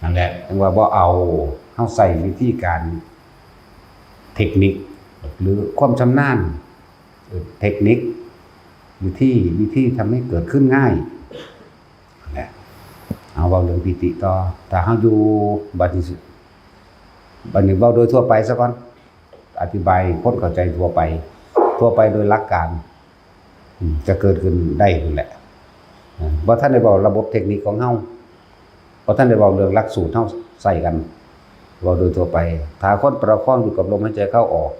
นั่นแหละถึงว่าบ่เอาเฮาใส่วิธีการเทคนิคหรือความชำนาญเทคนิควิธีทำให้เกิดขึ้นง่ายนั่นแหละเอาเว้าเรื่องปิติต่อถ้าเฮาอยู่บัดนี้เว้าโดยทั่วไปซะก่อนอธิบายคนเข้าใจทั่วไปโดยหลักการจะเกิดขึ้นได้นั่นแหละบ่ท่านได้บอกระบบเทคนิคของเฮาบ่ท่านได้บอกเรื่องหลักสูตรเฮาใส่กันบอกโดยทั่วไปถ้าคนประคองอยู่กับลมหายใจเข้าออก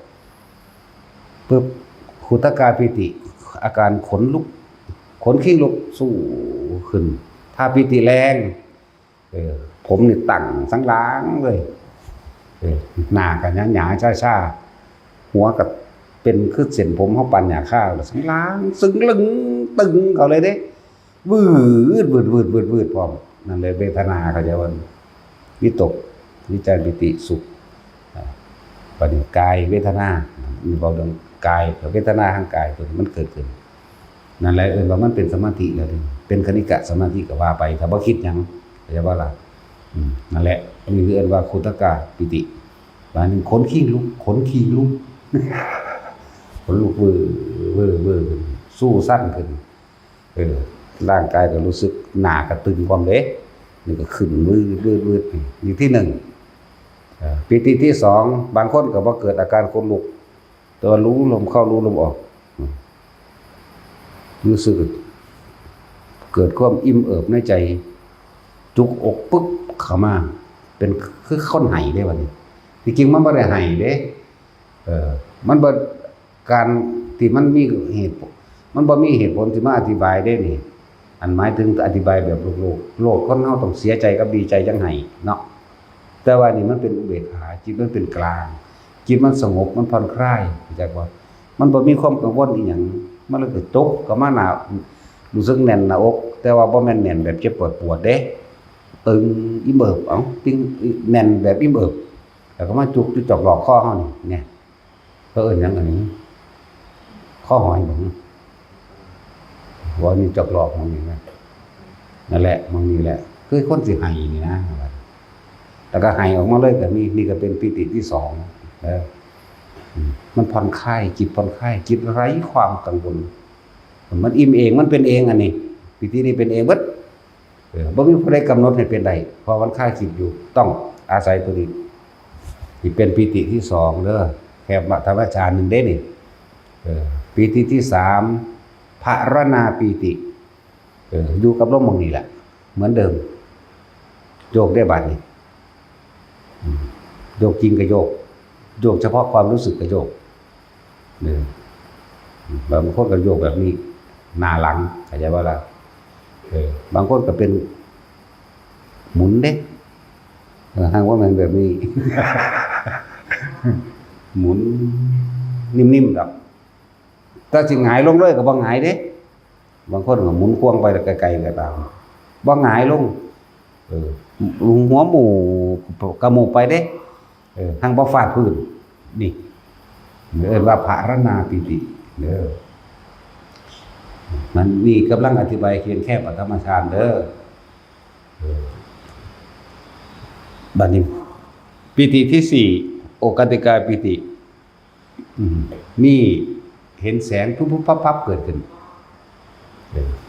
ปึ๊บขุทกาปิติอาการขนลุกขนขิ้งลุกสู้ขึ้นถ้าปิติแรงผมนี่ตั้งสังหลังเลยหน้าก็หยาๆช้าๆหัวก็เป็นคือเส้นผมเฮาปั่นหญ้าข้าวสังหลังซึ้งลึงตึงเขาเลยเด้วืดพร้อมนั่นเลยเวทนาเขาจะว่าวิตกวิจารปิติสุขปฏิกายเวทนามีเว้าเรื่อง กายกับเวทนาทางกายตัวนี้มันเกิดขึ้นนั่นแหละว่ามันเป็นสมาธิแล้วนี่เป็นคณิกะสมาธิก็ว่าไปถ้าบ่คิดหยังเข้าใจบ่ล่ะนั่นแหละนี่คือว่าคุตกะปิติบางนึงขนขี้ลุกขนลุกเว่อสู้สั้นขึ้นร่างกายก็รู้สึกหนากระตึงความเละนี่ก็ขึ้นวืดนี่ที่หนึ่งปิติที่สองบางคนก็บ่เกิดอาการขนลุกตัวรู้ลมเข้ารู้ลมออกรู้สึกเกิดความอิ่มเอิบในใจจุกอกปึ๊บเข้ามาเป็นคือค้นไห้ได้บัดนี้ที่จริงมันบ่ได้ไห้เด้มันบ่การที่มันมีเหตุมันบ่มีเหตุผลที่มาอธิบายได้นี่อันหมายถึงอธิบายแบบโลกคนเฮาต้องเสียใจกับดีใจจังไห้เนาะแต่ว่านี่มันเป็นอุเบกขาจิตมันเป็นกลางจิตมันสงบมันผ่อนคลายจักว่ามันบ่มีความกังวลอีหยังมันเลยตกก็มาหน้ารู้สึกแน่นหน้าอกแต่ว่าบ่แม่นแน่นแบบเจ็บปวดเด้ตึงอิ่มเอิบตึงแน่นแบบอิ่มเอิบแล้วก็มาจุกจุจอกหลอกข้อเฮานี่เนี่ยเอิ้นหยังอันนี้ข้อหอยบ่ว่านี่จอกหลอกมันนี่นะนั่นแหละมันนี่แหละคือคนสิให้นี่นะแล้วก็ให้ออกมาเลยก็นี่ก็เป็นปิติที่สองมันผ่อนคลายจิตผ่อนคลายจิตไร้ความกังวลมันอิ่มเองมันเป็นเองอันนี้ปิตินี่เป็นเองเบิดบ่มีผู้ใดกำหนดให้เป็นได้เพราะมันคลายจิตอยู่ต้องอาศัยตัวนี้นี่เป็นปิติที่สองเด้อแค่ธรรมชาติหนึ่งเด้นี่ปิติที่สามภารณาปิติอยู่กับลมมองนี่แหละเหมือนเดิมโยกได้บัดนี้โยกจริงก็โยกเฉพาะความรู้สึกก็โยกบางคนก็โยกแบบนี้หน้าหลังเข้าใจบ่ล่ะบางคนก็เป็นหมุนเด้ห่างว่ามันแบบนี้ หมุนนิ่มๆดอกถ้าสิหงายลงเลยก็บ่หงายเด้บางคนก็หมุนควงไปไกลๆก็ตามบ่หงายลงหัวหมู่กระหมู่ไปเด้ทางบ่ฟาดพื้นนี่เรียกว่าภารณาปิติเด้อมันนี่กำลังอธิบายเพียงแค่ปฐมฌานเด้อบัดนี้ปิติที่สี่โอกัติกาปิตินี่เห็นแสงปุ๊บปั๊บเกิดขึ้น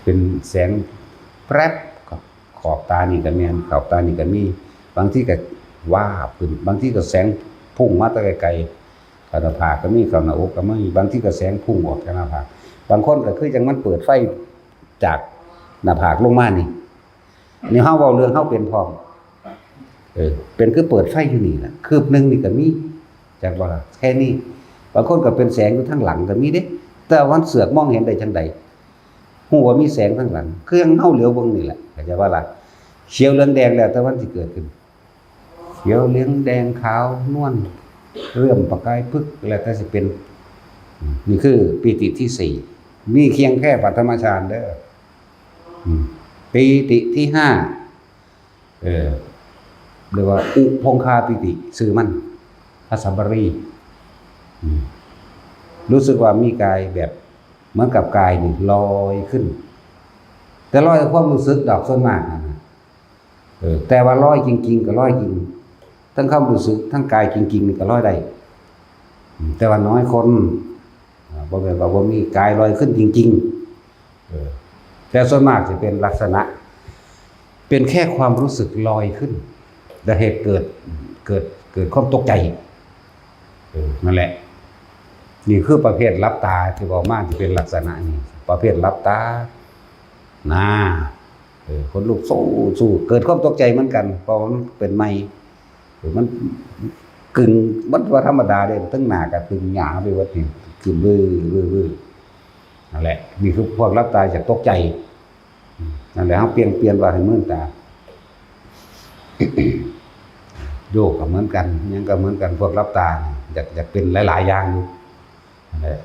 เป็นแสงแปรบขอบตานี่ก็แม่นขอบตานี่ก็มีบางที่ก็วาบขึ้นบางที่ก็แสงพุ่งมาแต่ไกลๆหน้าผากก็มีหน้าอกก็มีบางที่ก็แสงพุ่งออกจากหน้าผากบางคนก็คือจังมันเปิดไฟจากหน้าผากลงมานี่เฮาเว้าเรื่องเฮาเป็นพร้อมเป็นคือเปิดไฟอยู่นี่แหละคืบนึงนี่ก็มีจักว่าแค่นี้บางคนก็เป็นแสงอยู่ทางหลังก็มีเด้แต่วันเสือกมองเห็นได้จังใดฮู้ว่ามีแสงทางหลังเครื่องเฮาเหลียวเบิ่งนี่แหละเข้าใจว่าล่ะเขียวเหลืองแดงแล้วแต่วันสิเกิดขึ้นเขียวเหลืองแดงขาวนวลเรื่อมประกายพึกแล้วแต่สิเป็นนี่คือปิติที่สี่มีเคียงแค่ปฐมฌานเด้อปิติที่ห้าเรียกว่าอุพงคาปิติชื่อมันพระสัมปรีรู้สึกว่ามีกายแบบเหมือนกับกายนี่ลอยขึ้นแต่ลอยกับความรู้สึกดอกส่วนมากนะแต่ว่าลอยจริงๆก็ลอยจริงทั้งความรู้สึกทั้งกายจริงๆนี่ก็ลอยได้แต่ว่าน้อยคนบ่แม่นว่าบ่มีกายลอยขึ้นจริงๆแต่ส่วนมากจะเป็นลักษณะเป็นแค่ความรู้สึกลอยขึ้นแต่เหตุเกิดความตกใจนั่นแหละนี่คือประเภทลับตาที่บอกมากที่เป็นลักษณะนี้ประเภทลับตาคนลุกสู้เกิดความตกใจเหมือนกันเพราะมันเป็นไม้มันกึ่งมันว่าธรรมดาเด้ทั้งหน้ากับกึ่งหยาไปว่านี่กึ่งบื้อนั่นแหละนี่คือพวกลับตาจากตกใจนั่นแหละเฮาเปลี่ยนว่าให้มื่นตาโยกก็เหมือนกันยังก็เหมือนกันพวกลับตาอยากเป็นหลายๆอย่างอยู่นั่นแหละ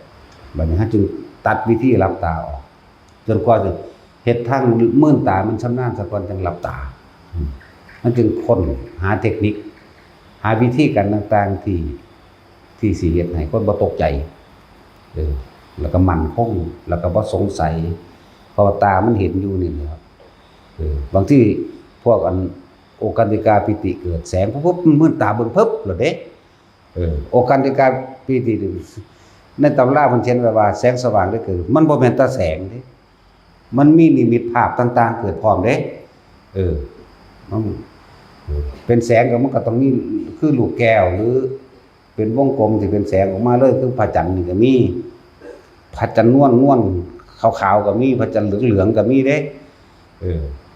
บัดนี้เฮาจึงตัดวิธีลับตาออกจนกว่าจะเฮ็ดทางมื่นตามันชำนาญซะก่อนจังลับตามันจึงค้นหาเทคนิคหาวิธีการต่างๆที่สิเฮ็ดให้คนบ่ตกใจ แล้วก็มั่นคงแล้วก็บ่สงสัยเพราะว่าตามันเห็นอยู่นี่ครับบางที่พวกอันโอคันติกาปิติเกิดแสงปุ๊บมันมืดตาเบิ่งปึ๊บแล้วเด้โอคันติกาปิติในตำราเพิ่นเขียนไว้ว่าแสงสว่างได้เกิดมันบ่แม่นแต่แสงเด้มันมีนิมิตภาพต่างๆเกิดพร้อมเด้มันเป็นแสงก็มันก็ต้องมีคือลูกแก้วหรือเป็นวงกลมที่เป็นแสงออกมาเลยคือพระจันทร์นี่ก็มีพระจันทร์นวลๆขาวๆก็มีพระจันทร์เหลืองๆก็มีเด้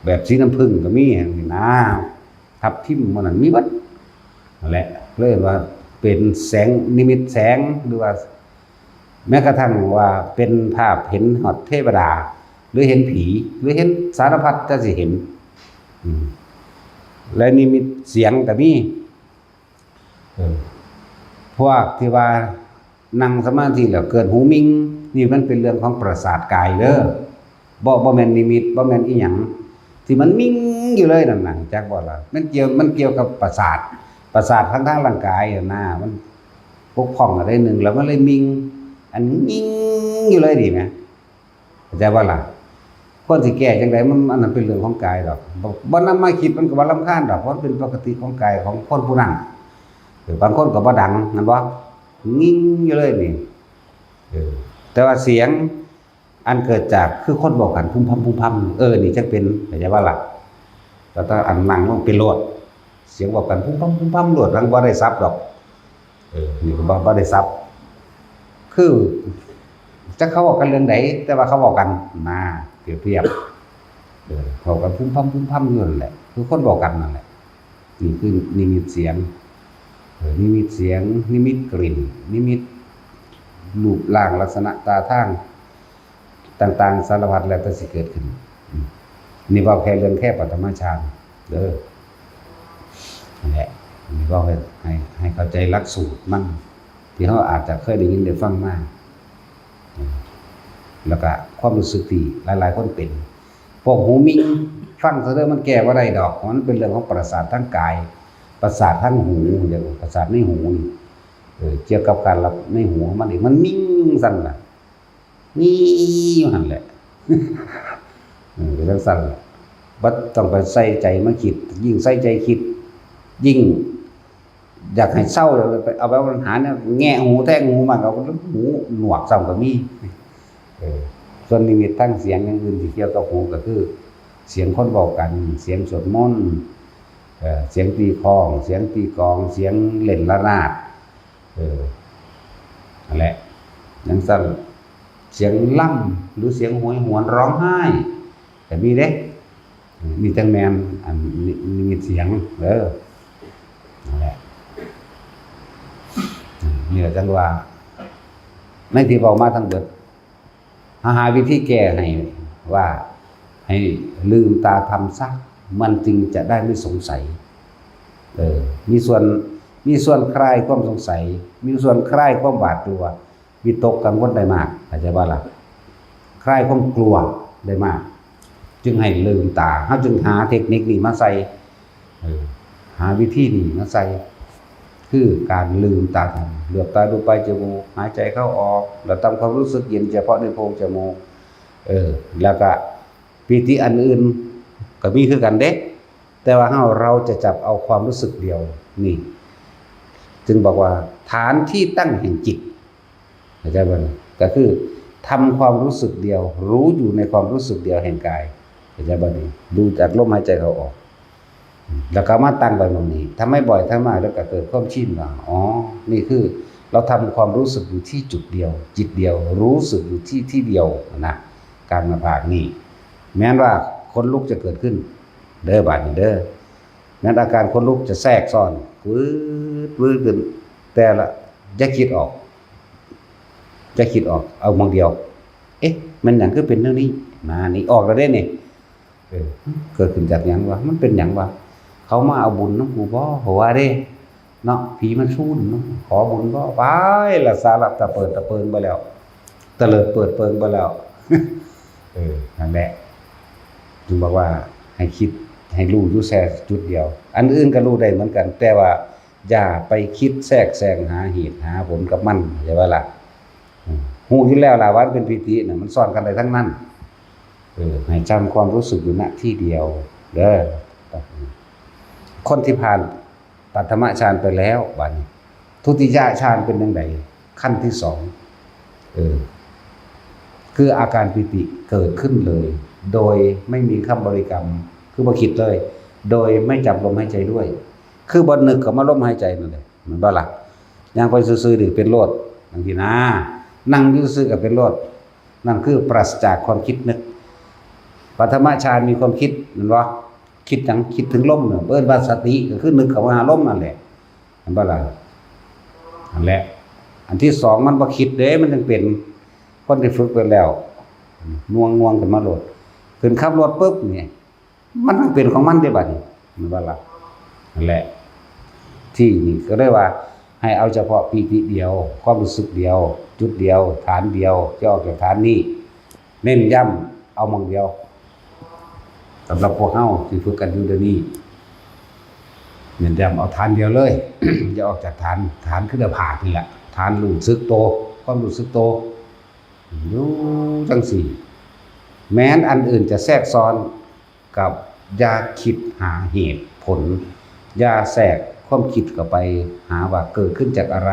แบบสีน้ำผึ้งก็มีนี่นะทับทิมมันนั่นมีบัดนั่นแหละเลยว่าเป็นแสงนิมิตแสงหรือว่าแม้กระทั่งว่าเป็นภาพเห็นหอดเทวดาหรือเห็นผีหรือเห็นสารพัดจะสิเห็นและนิมิตเสียงก็มีพวกที่ว่านั่งสมาธิแล้วเกิดหูมิงนี่มันเป็นเรื่องของประสาทกายเด้อบ่แม่นนิมิตบ่แม่นอีหยังที่มันมิงอยู่เลยนั่นน่ะจักบ่ล่ะมันเกี่ยวกับประสาททั้งร่างกายน่ะมันปกป้องอะไรนึงแล้วมันเลยมิงอันมิงอยู่เลยดิแม่เข้าใจบ่ล่ะคนสิแก้จังได๋มันอันนั้นเป็นเรื่องของกายดอกบ่นำมาคิดมันก็บ่รำคาญดอกเพราะเป็นปกติของกายของคนผู้นั้นบางคนก็บ่ดังนั่นบ่งิ้งอยู่เลยนี่แต่ว่าเสียงอันเกิดจากคือคนบอกกันพุ่มพำนี่จังเป็นเข้าใจบ่ล่ะแล้วถ้าอันนั่งมันเป็นโลดเสียงบอกกันพุ่มพำโลดมันบ่ได้ซับดอกนี่ก็บ่ได้ซับคือจักเขาบอกกันเรื่องใดแต่ว่าเขาบอกกันมาเปรียบเขากันพุ่มพำอยู่นั่นแหละคือคนบอกกันนั่นแหละนี่คือนิมิตเสียงนิมิตเสียงนิมิตกลิ่นนิมิตรูปร่างลักษณะตาทางต่างๆสารพัดแล้วแต่สิเกิดขึ้นนี่ว่าแค่เรื่องแค่ปฐมฌานเด้อนั่นแหละนี่ว่าให้เข้าใจหลักสูตรมันที่เขาอาจจะเคยได้ยินได้ฟังมาแล้วก็ความรู้สึกที่หลายๆคนเป็นพวกหูมิงฟังซะเด้อมันแก้บ่ได้ดอกมันเป็นเรื่องของประสาททั้งกายประสาททั้งหูเดี๋ยวประสาทในหูนี่เกี่ยวกับการรับในหูมันนี่มันนิ่งสั่นล่ะนี่อยู่หั่นแหละเป็นจังซั่นบ่ต้องไปใส่ใจมาคิดยิ่งใส่ใจคิดยิ่งอยากให้เศร้าเลยไปเอาไปปัญหาเนี่ยแงะหูแทงหูมันเอาหูหนวกซ้ำก็มีส่วนนิมิตทั้งเสียงอย่างอื่นที่เกี่ยวกับหูก็คือเสียงคนบอกกันเสียงสวดมนต์เสียงตีคองเสียงตีกลองเสียงเล่นระนาดนั่นแหละจังซั่นเสียงล่ำหรือเสียงโหยหวนร้องไห้แต่มีเด้มีจังแม่นอันนิมิตเสียงนั่นแหละนี่แหละจังว่าในที่บอกมาทั้งเบิดหาวิธีแก้ให้ว่าให้ลืมตาทำซะมันจึงจะได้ไม่สงสัยมีส่วนคลายความสงสัยมีส่วนคลายความหวาดกลัววิตกกังวลได้มากเข้าใจบ่ล่ะคลายความกลัวได้มากจึงให้ลืมตาเฮาจึงหาเทคนิคนี้มาใส่หาวิธีนี้มาใส่คือการลืมตาทำเหลือบตาดูไปจมูกหายใจเข้าออกแล้วทำความรู้สึกเย็นเฉพาะในโพรงจมูกแล้วก็ปิติอันอื่นก็มีคือกันเด้แต่ว่าเราจะจับเอาความรู้สึกเดียวนี่จึงบอกว่าฐานที่ตั้งแห่งจิตเข้าใจบ่ก็คือทำความรู้สึกเดียวรู้อยู่ในความรู้สึกเดียวแห่งกายเข้าใจบ่ดูจากลมหายใจเข้าออกแล้วก็มาตั้งไว้ตรงนี้ทำให้บ่อยทำมากแล้วก็เกิดความชินว่านี่คือเราทำความรู้สึกอยู่ที่จุดเดียวจิตเดียวรู้สึกอยู่ที่เดียวนะการมาภาคนี้แม้ว่าคนลุกจะเกิดขึ้นเด้อบาดนี้เด้อนั้นอาการคนลุกจะแทรกซ้อนวืดขึ้นแต่ละจะคิดออกเอามองเดียวมันหยังคือเป็นเรื่องนี้มานี่ออกแล้วเด้นี่เกิดขึ้นจากหยังวะมันเป็นหยังวะเขามาเอาบุญน้ำกูบ่หัวเด้เนาะผีมันชูนเนาะขอบุญบ่ไปละสาระตะเปิงไปแล้วตะเลิดเปิดเปิงไปแล้วนั่นแหละจึงบอกว่าให้คิดให้รู้อยู่แค่จุดเดียวอันอื่นก็รู้ได้เหมือนกันแต่ว่าอย่าไปคิดแทรกแซงหาเหตุหาผลกับมันใช่ป่ะล่ะ ฮู้อยู่แล้วล่ะว่ามันเป็นปิติน่ะมันซ้อนกันได้ทั้งนั้นให้จำความรู้สึกอยู่ณที่เดียวเด้อคนที่ผ่านปัฐมฌานไปแล้วบัดนี้ทุติยฌานเป็นจังไดขั้นที่2คืออาการปิติเกิดขึ้นเลย โดยไม่มีคำบริกรรมคือบ่คิดเลย โดยไม่จับลมหายใจด้วยคือบ่นึกเข้ามาลมหายใจนั่นแหละเหมือนบ่ล่ะย่างไปซื่อๆนี่เป็นโลดบางทีนะนั่งอยู่ซื่อก็เป็นโลดนั่นคือปราศจากความคิดนึกปฐมฌานมีความคิดแม่นบ่คิดจังคิดถึงลมเนี่ยเอิ้นว่าสติก็คือนึกเข้ามาหาลมนั่นแหละเห็นบ่ล่ะนั่นแหละอันที่2มันบ่คิดเด้มันจึงเป็นคนที่ฝึกไปแล้วง่วงขึ้นมาโลดขึ้นขับรถปึ๊บนี่มันเป็นของมันได้บัดนี้มันบ่ล่ะนั่นแหละที่นี่ก็ได้ว่าให้เอาเฉพาะปีติเดียวความรู้สึกเดียวจุดเดียวฐานเดียวจะออกจากฐานนี้เน้นย้ำเอามองเดียวสำหรับพวกเฮาที่ฝึกกันอยู่เดี๋ยวนี้เน้นย้ำเอาฐานเดียวเลย อย่าออกจากฐานคือเดือผาดนี่แหละฐานรู้สึกโตความรู้สึกโตอยู่จังสี่แม้นอันอื่นจะแทรกซ้อนกับอย่าคิดหาเหตุผลอย่าแทรกความคิดเข้าไปหาว่าเกิดขึ้นจากอะไร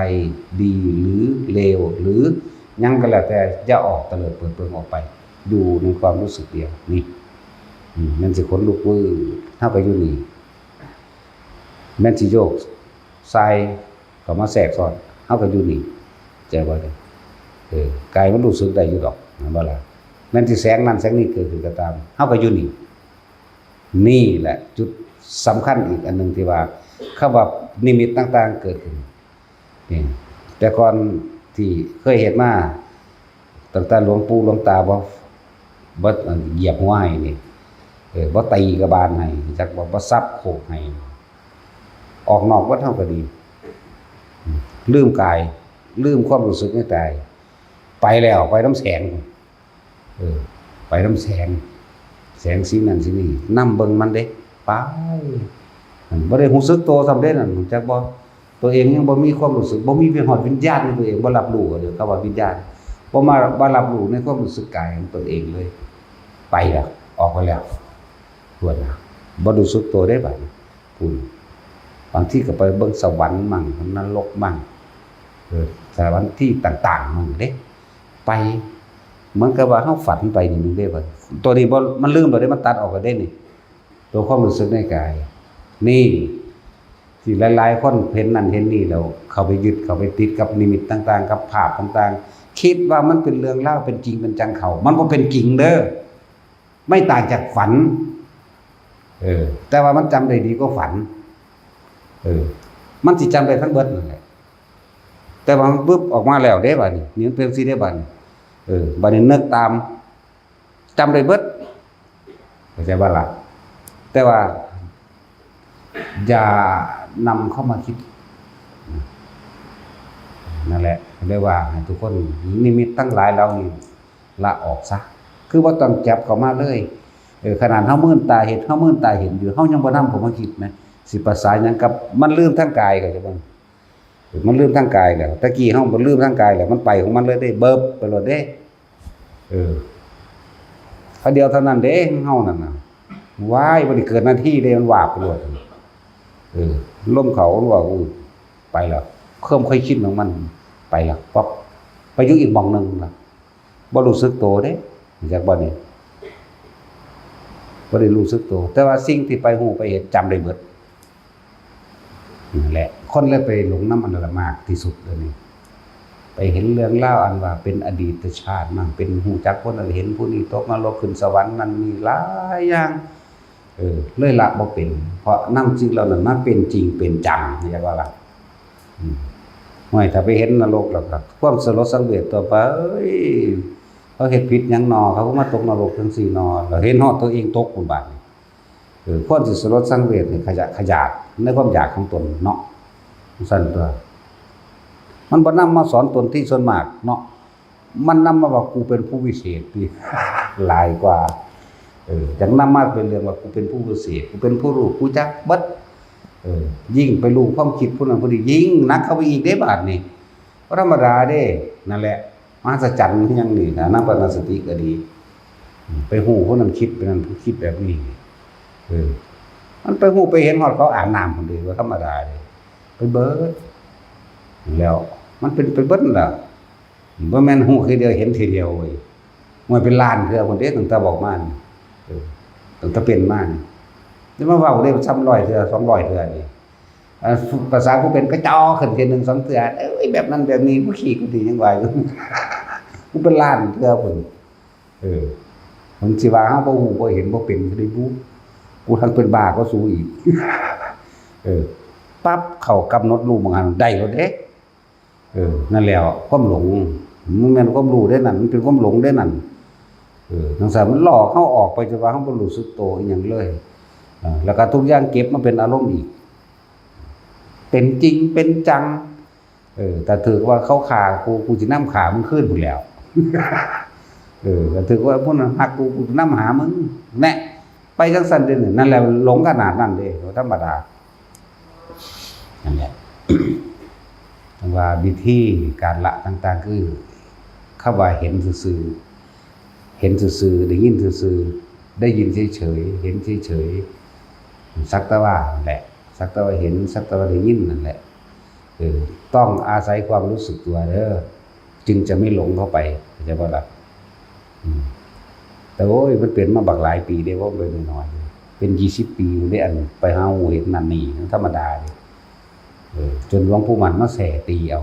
ดีหรือเลวหรือยังก็แล้วแต่อย่าออกเตลิดเปิดเปิงออกไปอยู่ในความรู้สึกเดียวนี่มันสิขนลุกวื้อเท่ากับอยู่นี่แม่นสิโยกใส่เข้ามาแทรกซ้อนเท่ากับอยู่นี่ใจบ่ได้กายมันรู้สึกได้อยู่ดอกบ่ล่ะแม้นสิแสงนั้นแสงนี้เกิดขึ้นก็ตามเฮาก็อยู่นี่แหละจุดสำคัญอีกอันนึงที่ว่าคำว่านิมิตต่างๆเกิดขึ้นนี่แต่ก่อนที่เคยเห็นมาตั้งแต่หลวงปู่หลวงตาบ่เหยียบหัวให้นี่บ่ตีกระบาลให้จักบ่ซับโขกให้ออกนอกวัดเฮาก็ดีลืมกายลืมความรู้สึกในกายไปแล้วไปน้ำแสงไปน้ำแสงสีนั่นสีนี่นำเบิ่งมันเด้ไปบ่ได้รู้สึกตัวสำเร็จนั่นจักบ่ตัวเองยังบ่มีความรู้สึกบ่มีวิญญาณในตัวเองบ่รับรู้เด้อคำว่าวิญญาณบ่รับรู้ในความรู้สึกกายของตนเองเลยไปแล้วออกไปแล้วทวนนะบ่รู้สึกตัวได้บัดพุ่นบางทีก็ไปเบิ่งสวรรค์มั่งนรกมั่งสถานที่ต่างๆมั่งเด้ไปเหมือนกับว่าเฮาฝันไปนี่มึงได้บ่ตัวนี้บ่มันลืมบ่ได้มันตัดออกก็ได้นี่ตัวความรู้สึกในกายนี่ที่หลายๆคนเห็นนั่นเห็นนี่แล้วเข้าไปยึดเข้าไปติดกับนิมิตต่างๆกับภาพต่างๆคิดว่ามันเป็นเรื่องเล่าเป็นจริงเป็นจังเขามันบ่เป็นจริงเด้อไม่ต่างจากฝันแต่ว่ามันจำได้ดีกว่าฝันมันสิจำได้ทั้งเบิดนั่นแหละแต่ว่ามันปึ๊บออกมาแล้วเด้บัดนี้นี่มันเป็นสิได้บัดนี้บัดนี้นึกตามจำได้เบิดเข้าใจบ่ล่ะแต่ว่าอย่านำเข้ามาคิดนั่นแหละเรียกว่าให้ทุกคนนิมิตทั้งหลายเรานี่ละออกซะคือว่าต้องจับเข้ามาเลยขนาดเฮามื่นตาเห็นอยู่เฮายังบ่นำเข้ามาคิดนะสิประสานหยังกับมันลืมทั้งกายก็จะบ่มันลืมทั้งกายแล้วตะกี้เฮาบ่ลืมทั้งกายแล้วมันไปของมันเลยได้เบิบไปโลดเด้เขาเดียวเท่านั้นเด้เฮานั่นน่ะว้ายบ่ได้เกิดหน้าที่เลยมันวาบไปโลดล่มเขาว่าไปแล้วเคลื่อนค่อยคิดของมันไปแล้วป๊อบไปอยู่อีกหม่องนึงล่ะบ่รู้สึกตัวเด้จากบ่นี่บ่ได้รู้สึกตัวแต่ว่าสิ่งที่ไปฮู้ไปเห็นจำได้เบิดนั่นแหละคนเลยไปหลงน้ำอันละมากที่สุดเลยนี่ไปเห็นเรื่องเล่าอันว่าเป็นอดีตชาติมั่งเป็นฮู้จักคนเห็นผู้นี้ตกนรกขึ้นสวรรค์นั่นมีหลายอย่างเลยละบ่เป็นเพราะนำสิ่งเหล่านั้นมาเป็นจริงเป็นจังเรียกว่าล่ะห้วยถ้าไปเห็นนรกแล้วก็ความสลดสังเวชต่อไปเขาเฮ็ดผิดหยังนอเขาก็มาตกนรกจังซี่นอแล้วเห็นฮอดตัวเองตกพุ่นบาดนี้คนสิสลดสังเวชนี่ขยาดในความอยากของตนเนาะสั่นตัวมันบ่นำมาสอนตนที่ส่วนมากเนาะมันนำมาว่ากูเป็นผู้วิเศษที่หลายกว่าอย่างนำมาเป็นเรื่องว่ากูเป็นผู้วิเศษกูเป็นผู้รู้กูจักเบิดยิ่งไปรู้ความคิดผู้นั้นผู้นี้ยิ่งนักเข้าไปอีกเด้บาดนี่ธรรมดาเด้นั่นแหละเฮ มหัศจรรย์ที่ยังนี่นะนักปฏิสติก็ดีไปหูคนนั้นคิดเป็นนั้นคิดแบบนี้มันไปหูไปเห็นฮอดเขาอาบน้ำคนเดียวธรรมดาเลยไปเบิดแล้วมันเป็นไปเบิดล่ะบ่แม่นหูคือเดียวเห็นทีเดียวเว้ยมันเป็นล้านเทื่อคนเด้ตั้งแต่บอกมานี่ตั้งแต่เป็นมานี่นี่มาเว้าได้300เทื่อ200เทื่อนี่ภาษาผู้เป็นก็จ่อขึ้นเทื่อ1 2เทื่อเอ้ยแบบนั้นแบบนี้บ่ขี้กูดีจังว่าอยู่กูเป็นล้านเทื่อพุ่นมันสิว่าเฮาบ่ฮู้บ่เห็นบ่เป็นก็ได้บูกูทั้งเป็นบ้าก็สู้อีกปั๊บเข้ากำหนดรู้บางอันได้แล้วเด้นั่นแหละความหลงมันแม่นความรู้ได้นั่นมันเป็นความหลงได้นั่นจังซั่นมันหลอกเฮาออกไปจนว่าเฮาบ่รู้สึกตัวอีหยังเลยแล้วก็ทุกอย่างเก็บมาเป็นอารมณ์อีกเป็นจริงเป็นจังแต่ถือว่าเขาฆ่ากูสินำขามึงคืนพุ่นแล้วก็ถือว่าพวกนั้นฮักกูนำหามึงแน่ไปจังซั่นเด้นั่นแหละหลงขนาดนั้นเด้ธรรมดานั่นแหละว่าวิธีการละต่างๆคือคำว่าเห็นซื่อๆเห็นซื่อๆได้ยินซื่อๆได้ยินเฉยๆเห็นเฉยๆสักแต่ว่านั่นแหละสักแต่ว่าเห็นสักแต่ว่าได้ยินนั่นแหละต้องอาศัยความรู้สึกตัวเด้อจึงจะไม่หลงเข้าไปเข้าใจบ่ล่ะแต่โอ้ยมันเป็นมาบักหลายปีได้ว่าเป็นน้อยๆเป็น20 ปีได้อันไปหาหูเห็นนั่นนี่ธรรมดาเด้จนหลวงปู่มันมาแส่ตีเอา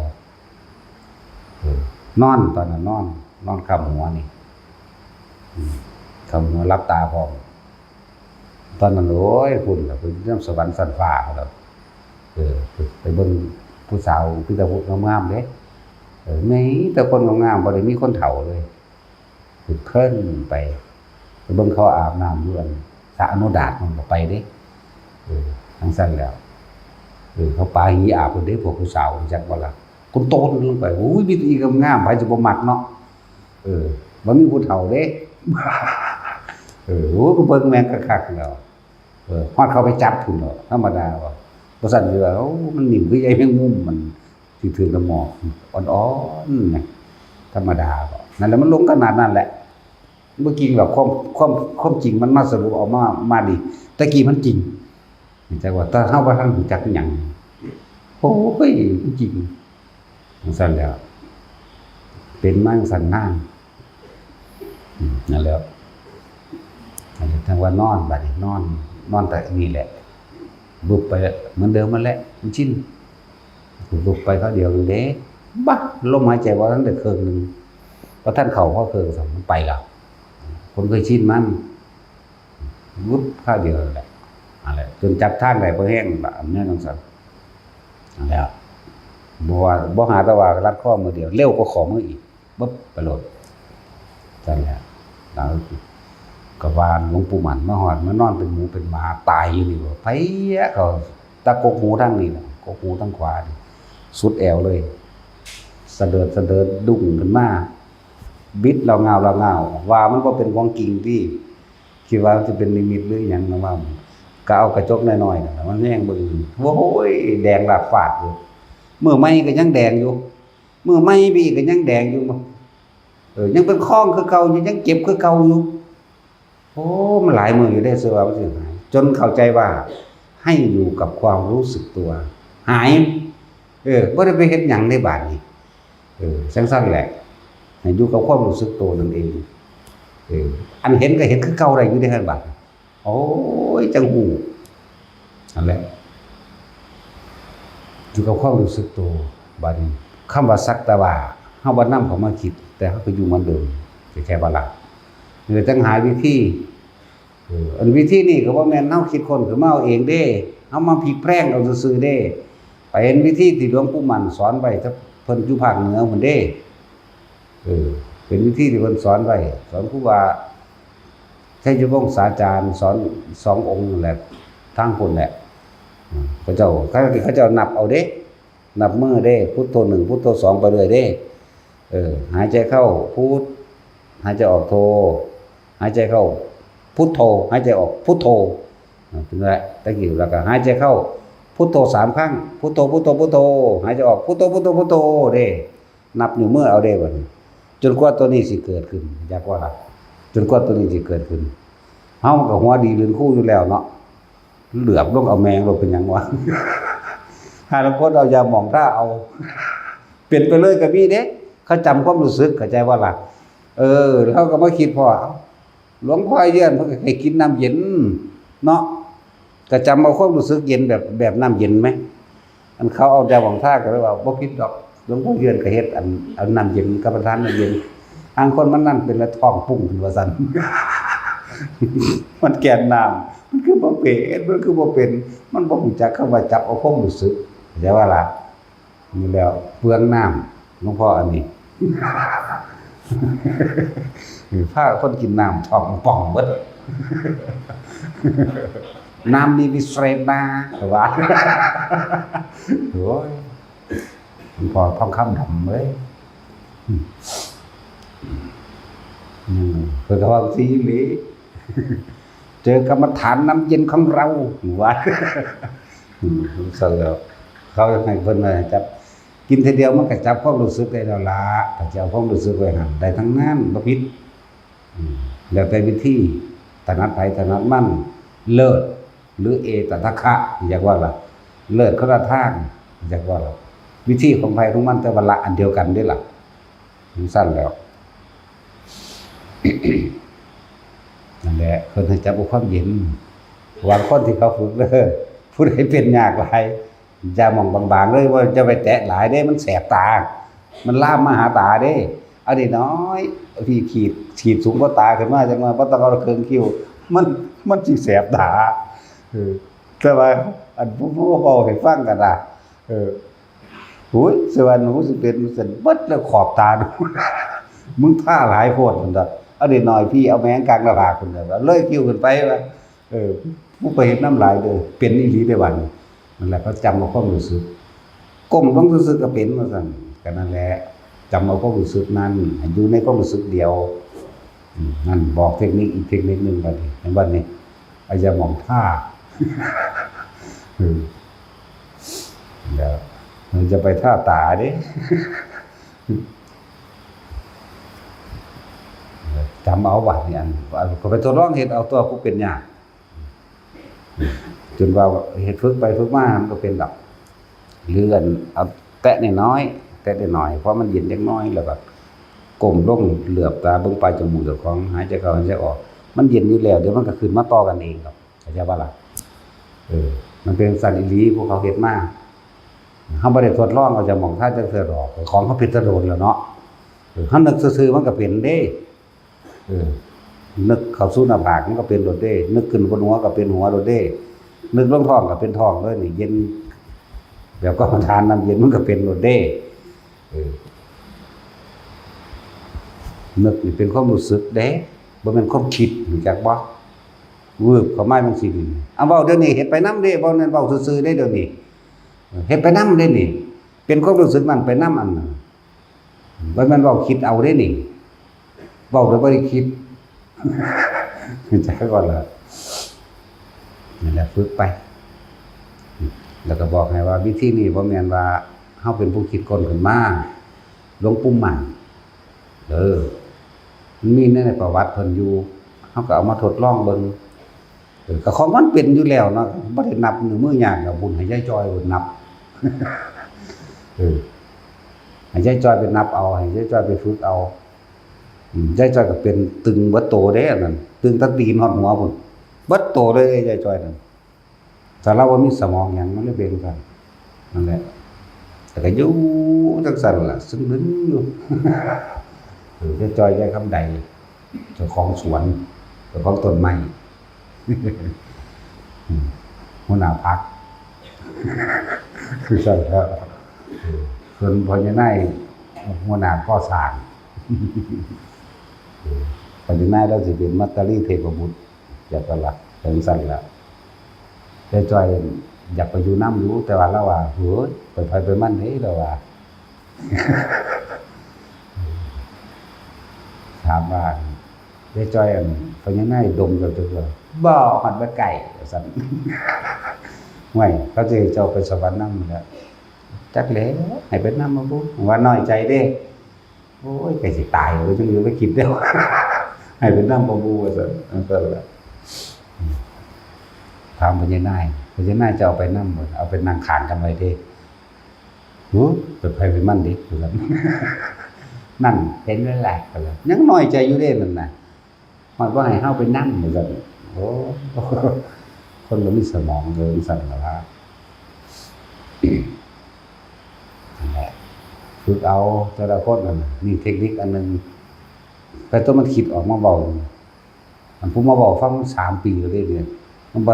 นอนตอนนั้นนอนคำหัวนี่คำหัวรับตาพร้อมตอนนั้นโอ้ยพุ่นล่ะเป็นเรื่องสวรรค์สันฟ้าแล้วไปเบิ่งผู้สาวพี่ตะพุทธงามๆเด้แม้แต่คนงามๆบ่ได้มีคนเฒ่าเลยเพลินไปเบิ่งเขาอาบน้ำอยู่อันสระอนุดาตมันก็ไปเด้ทั้งสั้นแล้วเขาปาหีอาบเพิ่นเด้พวกผู้สาวจักบ่ล่ะคนโตลงไปโอ้ยมีอีกงามไผสิบ่มักเนาะบ่มีผู้เฒ่าเด้โอ้ก็เบิ่งแม่งคักๆแล้วฮอดเขาไปจับพุ่นเนาะธรรมดาว่าบ่ซั่นสิว่าโอ้มันนิ่มคือใยแมงมุมมันสิถึงละหมอกอ่อนๆนะธรรมดาบ่นั่นแหละมันลงขนาดนั้นแหละเมื่อกี้แบบความจริงมันมาสรุปออกมาดีตะกี้มันจริงแต่ว่าถ้าเฮาบ่ทันรู้จักหยังโอ้ยจริงจังซั่นแล้วเป็นมาจังซั่นนานนั่นแล้วทั้งว่านอนบัดนี้นอนแต่นี่แหละบุบไปเหมือนเดิมมันแหละมันชินบุบไปเขาเดียวเด้บัดลมหายใจบ่ทันได้ครึ่งนึงพอท่านเข้าเขาครึ่งสองมันไปแล้วผมเคยชินมันวุบข้าวเดียวแหละอะไรจนจับทางได้บ่แห้งแบบนี้จังซั่นนั่นแล้วบ่หาแต่ว่ารัดข้อมือเดียวเร็วกว่าขอมืออีกบึ๊บไปโลดจังแหละแล้วก็วานหลวงปู่หมันมาฮอดมานอนเป็นหมูเป็นหมาตายอยู่นี่บ่ไผเขาตะกกหูทางนี้น่ะกกหูทางขวานี่สุดแอวเลยสะเดิดดุ้งขึ้นมาบิดเราเงาว่ามันบ่เป็นของจริงที่คิดว่ามันจะเป็นนิมิตหรือหยังนะว่าก็เอากระจกน้อยๆน่ะมันแย่งเบิ่งโอ้ยแดงลาดฟาดอยู่มื้อใหม่ก็ยังแดงอยู่มื้อใหม่ไปอีกก็ยังแดงอยู่ยังเป็นข้องคือเก่ายังเจ็บคือเก่าอยู่โอ้มันหลายมื้ออยู่ได้สิว่ามันสิหายจนเข้าใจว่าให้อยู่กับความรู้สึกตัวหายบ่ได้ไปเฮ็ดหยังในบาดนี้จังซั่นแหละให้อยู่กับความรู้สึกตัวนั่นเองอันเห็นก็เห็นคือเก่าได้อยู่ในหั่นบัดโอ้ยจังหูนั่นแหละอยู่กับความรู้สึกตัวบัดนี้คำว่าสักแต่ว่าเฮาบ่นำเข้ามาคิดแต่เฮาก็อยู่เหมือนเดิมแค่บ่ล่ะจังหาวิธีอันวิธีนี้ก็บ่แม่นเฮาคิดคนขึ้นมาเอาเองเด้เฮามาพลิกแพลงเอาซื่อๆเด้ไปเห็นวิธีที่หลวงปู่หมันสอนไว้ถ้าเพิ่นอยู่ภาคเหนือพุ่นเด้เป็นวิธีที่เพิ่นสอนไว้สอนครูบาชัยวงศ์สาจารย์สอน2องค์นั่นแหละทางพุ่นแหละเขาเจ้านับเอาเด้นับมือเด้พุทโธ1พุทโธ2ไปเรื่อยเด้หายใจเข้าพุทหายใจออกโธหายใจเข้าพุทโธหายใจออกพุทโธเป็นไรตะกี้แล้วก็หายใจเข้าพุทโธ3ครั้งพุทโธพุทโธพุทโธหายใจออกพุทโธพุทโธพุทโธเด้นับนิ้วมือเอาเด้บัดจ จนกว่าตัวนี้สิเกิดขึ้นอยากว่าล่ะจนกว่าตัวนี้สิเกิดขึ้นเฮามันก็หัวดีลื่นคู่อยู่แล้วเนาะเหลือบลงเอาแมงลงเป็นหยังวะ หาลางคนเอายาหมองถ้าเอาเปลี่ยนไปเลยก็มีเด้เขาจำความรู้สึกเข้าใจว่าล่ะเขาก็มาคิดพอหลวงพ่อเยือนเพิ่นก็ให้กินน้ำเย็นเนาะก็จำเอาความรู้สึกเย็นแบบน้ำเย็นไหมอันเขาเอายาหมองท่าก็เลยว่าบ่ผิดดอกหลวงพ่อเยือนก็เฮ็ดอันเอาน้ำเย็นกับประทานน้ำเย็นทางคนมันนั่นเป็นละท้องปุ้งขึ้นว่าซั่น มันแก่นน้ำมันคือบ่เป็นมันคือบ่เป็นมันบ่รู้จักคำว่าจับเอาความรู้สึกแต่ว่าล่ะนี่แล้วเปลืองน้ำหลวงพ่ออันนี้พาคนกินน้ำท้องป่องเบิดน้ำนี่วิเศษนะว่าโอ้ยหลวงพ่อทองคำดำเว้ยเพิ่นก็ว่าสิอีหลีเจอกรรมฐานน้ำเย็นของเราว่าเสร็จแล้วเขาให้เพิ่นมาจับกินทีเดียวมันก็จับความรู้สึกได้แล้วล่ะถ้าจะเอาความรู้สึกไว้หั่นได้ทั้งนั้นบ่ผิดแล้วแต่วิธีถนัดไปถนัดมันเลิศหรือเอตทัคคะอยากว่าล่ะเลิศคนละทางอยากว่าล่ะวิธีของไผของมันแต่ว่าละอันเดียวกันเด้ล่ะสั้นแล้ว นั่นแหละเพิ่นให้จับเอาความเย็นบางคนที่เขาฝึกเด้อผู้ใดเป็นยากหลายอย่ามองบางๆเลยว่าจะไปแตะหลายเด้มันแสบตามันลามมาหาตาเด้เอานิดน้อยพี่ขีดสูงกว่าตาขึ้นมาจังว่าบ่ต้องเอาเครื่องคิ้วมันสิแสบตาแต่ว่าอันผู้เว้าให้ฟังกันน่ะโอ้ยสวรรค์หนูสิเป็นสันเบิดแล้วขอบตาดู มึงท่าหลายโพดพุ่นดอกเอานิดหน่อยพี่เอาแมงกลางหน้าผากพุ่นดอกเลยคิ้วขึ้นไปว่าผู้ไปเฮ็ดน้ำลายเด้อเป็นอีหลีได้บัดนั่นแหละเขาจำเอาความรู้สึกก้มลงรู้สึกก็เป็นว่าซั่นก็นั่นแหละจำเอาความรู้สึกนั้นให้อยู่ในความรู้สึกเดียวนั่นบอกเทคนิคอีกเทคนิคนึงบัดนี้เห็นบัดนี้อาอย่ามองท่าเดี๋ยวมันจะไปท่าตาเด้ จำเอาบัดนี่อันก็ไปทดลองเฮ็ดเอาตัวผู้เป็นยากจนว่าเฮ็ดฝึกไปฝึกมามันก็เป็นดอกเลื่อนเอาแตะน้อยๆแตะน้อยๆเพราะมันเย็นจักน้อยแล้วก็ก้มลงเหลือบตาเบิ่งปลายจมูกเจ้าของหายใจเข้าหายใจออกมันเย็นอยู่แล้วเดี๋ยวมันก็ขึ้นมาต่อกันเองครับเข้าใจบ่ล่ะมันเป็นสันอีหลีพวกเขาเฮ็ดมาเฮาบ่ได้ทดลองเอาจะมองท่าจังเทื่อดอกของเขาผิดตะโดนแล้วเนาะเฮานึกซื่อๆมันก็เป็นเด้นึกเข้าสู่หน้าผากมันก็เป็นโดดเด้นึกขึ้นบนหัวก็เป็นหัวโดดเด้นึกลงท้องก็เป็นท้องเลยนี่เย็นแบบก็ทานน้ำเย็นมันก็เป็นโดดเด้นึกนี่เป็นความรู้สึกเด้บ่แม่นความคิดรู้จักบ่วืบเข้ามาจังซี่นี่เอาเว้าเดี๋ยวนี้เฮ็ดไปนำเด้บ่แม่นเว้าซื่อๆเด้เดี๋ยวนี้เฮ็ดไปนำเด้นี่เป็นความรู้สึกนั้นไปนำอันนั้นบ่แม่นเว้าคิดเอาเด้นี่เว้าโดยบ่ได้คิดจักก่อนล่ะนั่นแหละฝึกไปแล้วก็บอกให้ว่าวิธีนี้บ่แม่นว่าเฮาเป็นผู้คิดค้นขึ้นมาหลวงปู่มั่นมันมีในประวัติเพิ่นอยู่เฮาก็เอามาทดลองเบิ่งก็ของมันเป็นอยู่แล้วเนาะบ่ได้นับนิ้วมือยากกับบุญให้ยายจอยนับให้ยายจอยไปนับเอาให้ยายจอยไปฝึกเอายายจอยก็เป็นตึงเบิดโตเด้อันนั้นตึงตั้งตีนฮอดหัวพุ่นเบิดโตเลยยายจอยนั่นแต่เราบ่มีสมองหยังมันเลยเป็นกันนั่นแหละแต่ก็อยู่จังซั่นล่ะซึ่งดึงอยู่ยายจอยยายคำใดเจ้าของสวนเจ้าของต้นไม้หัวหน้าพรรคคือซั่นครับส่วนพ่อใหญ่นายหัวหน้าก่อสร้างพ่อใหญ่นายเราสิเป็นมัตตลีเทพบุตรจักล่ะจังซั่นล่ะยายจอยอยากไปอยู่นำอยู่แต่ว่าเราว่าโหยไปมันเด้เราว่าถามว่าได้จอยอันเพราะยังไงดมเจ้าบ่หันบ่ไก่ซั่นห่วยเขาสิเจ้าไปสวรรค์นำแล้วจักแล้วให้ไปนำบ่ว่าน้อยใจเด้ โอ้ยใกล้สิตายเลยจังเลยไปคิดเด้อ ให้เป็นน้ำประบูซะนั่นก็แล้วถามพญานายจะเอาไปนำบ่เอาไปนั่งขานกันไว้เด้เปิดไผไปมันดิคือกัน นั่นเห็นแล้วแหละก็แล้วยังน้อยใจอยู่เด้นั่นน่ะมันว่าให้เฮาไปนั่งเหมือนกันโอ้คนบ่มีสมองเลยสั่นล่ะว่านั่นแหละฝึกเอาแต่ละคนนั่นนี่เทคนิคอันนึงแต่ต้องมันคิดออกมาเว้ามันผู้มาเว้าฟัง3 ปีแล้วเด้เนี่ยมันบ่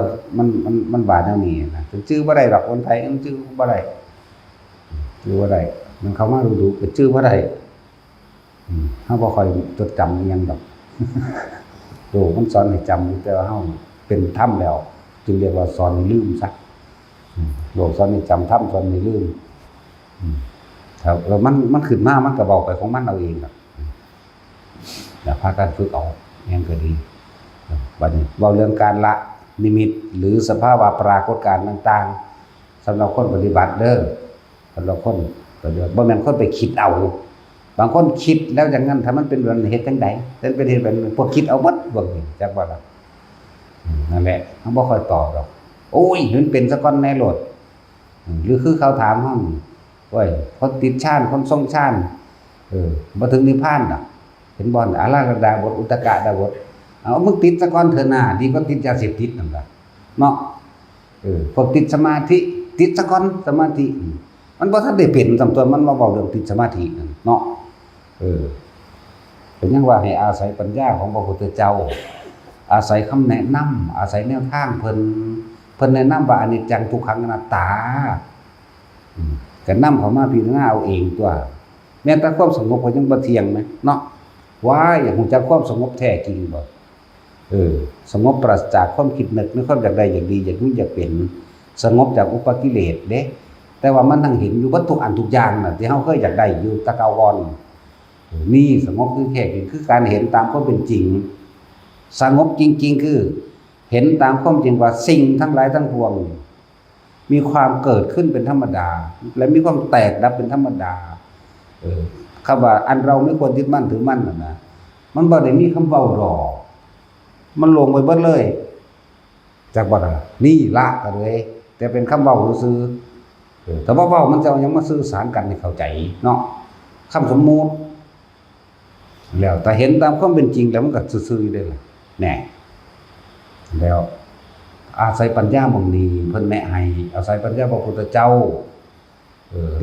มันบาดแนวนี้นะชื่อบ่ได้ดอกคนไทยมันชื่อบ่ได้ชื่อบ่ได้มันเข้ามาดูๆก็ชื่อบ่ได้เฮาบ่ค่อยจดจำอิหยังดอก โดมันสอนให้จำแต่ว่าเฮาเป็นถ้ำแล้วจึงเรียกว่าสอนให้ลืมซะโลกสอนให้จำถ้ำสอนให้ลืมครับแล้วมันขึ้นมามันก็เว้าไปของมันเอาเองล่ะอย่าพากันฝึกเอายังก็ดีบัดนี้เว้าเรื่องการละนิมิตหรือสภาวะปรากฏการณ์ต่างๆสำหรับคนปฏิบัติเด้อสำหรับคนปฏิบัติบ่แม่นคนไปคิดเอาบางคนคิดแล้วอย่างนั้นถ้ามันเป็นแบบเฮ็ดจังได๋เป็นเฮ็ดเป็นพวกคิดเอาหมดพวกนี้จักว่าล่ะนั่นแหละเฮาบ่ค่อยตอบดอกโอ้ยมันเป็นซะก่อนแน่โลดหรือคือเขาถามเฮาโอ้ยคนติดฌานคนทรงฌานบ่ถึงนิพพานดอกเห็นบ่อาราดาบทอุตตกะดาบทเอามึงติดซะก่อนเถอะนะดีกว่าติดยาเสพติดนั่นล่ะเนาะพวกติดสมาธิติดซะก่อนสมาธิมันบ่ทันได้เป็นสำตัวมันมาเว้าเรื่องติดสมาธินั่นเนาะเป็นยังว่าให้อาศัยปัญญาของพระพุทธเจ้าอาศัยคำแนะนำอาศัยแนวทางเพิ่นแนะนำว่าอนิจจังทุกขังอนัตตาก็นำเข้ามาพิจารณาเอาเองตัวแม้แต่ความสงบก็ยังบ่เที่ยงนะเนาะว่าอย่างฮู้จักความสงบแท้จริงบ่สงบปราศจากความคิดนึกนึกความอยากได้อยากดีอยากมีอยากเป็นสงบจากอุปกิเลสเด้แต่ว่ามันทั้งเห็นอยู่วัตถุอันทุกอย่างน่ะที่เฮาเคยอยากได้อยู่ตะกาวอนนี่สงบคือแค่คือการเห็นตามความเป็นจริงสงบจริงๆคือเห็นตามความจริงว่าสิ่งทั้งหลายทั้งปวงมีความเกิดขึ้นเป็นธรรมดาและมีความแตกดับเป็นธรรมดาคำว่าอันเราไม่ควรยึดมั่นถือมั่นนะมันบ่ได้มีคำเว้าดอกมันลงไปเบิดเลยจากบ่ล่ะนี่ละกันเลยแต่เป็นคำเว้าซื่อแต่ว่าเว้ามันจะยังมาสื่อสารกันให้เข้าใจเนาะคำสมมุติแล้วแต่เห็นตามความเป็นจริงแล้วมันก็ซื่อๆได้ล่ะแน่แล้วอาศัยปัญญาบ่นี้เพิ่นแนะให้อาศัยปัญญาพระพุทธเจ้า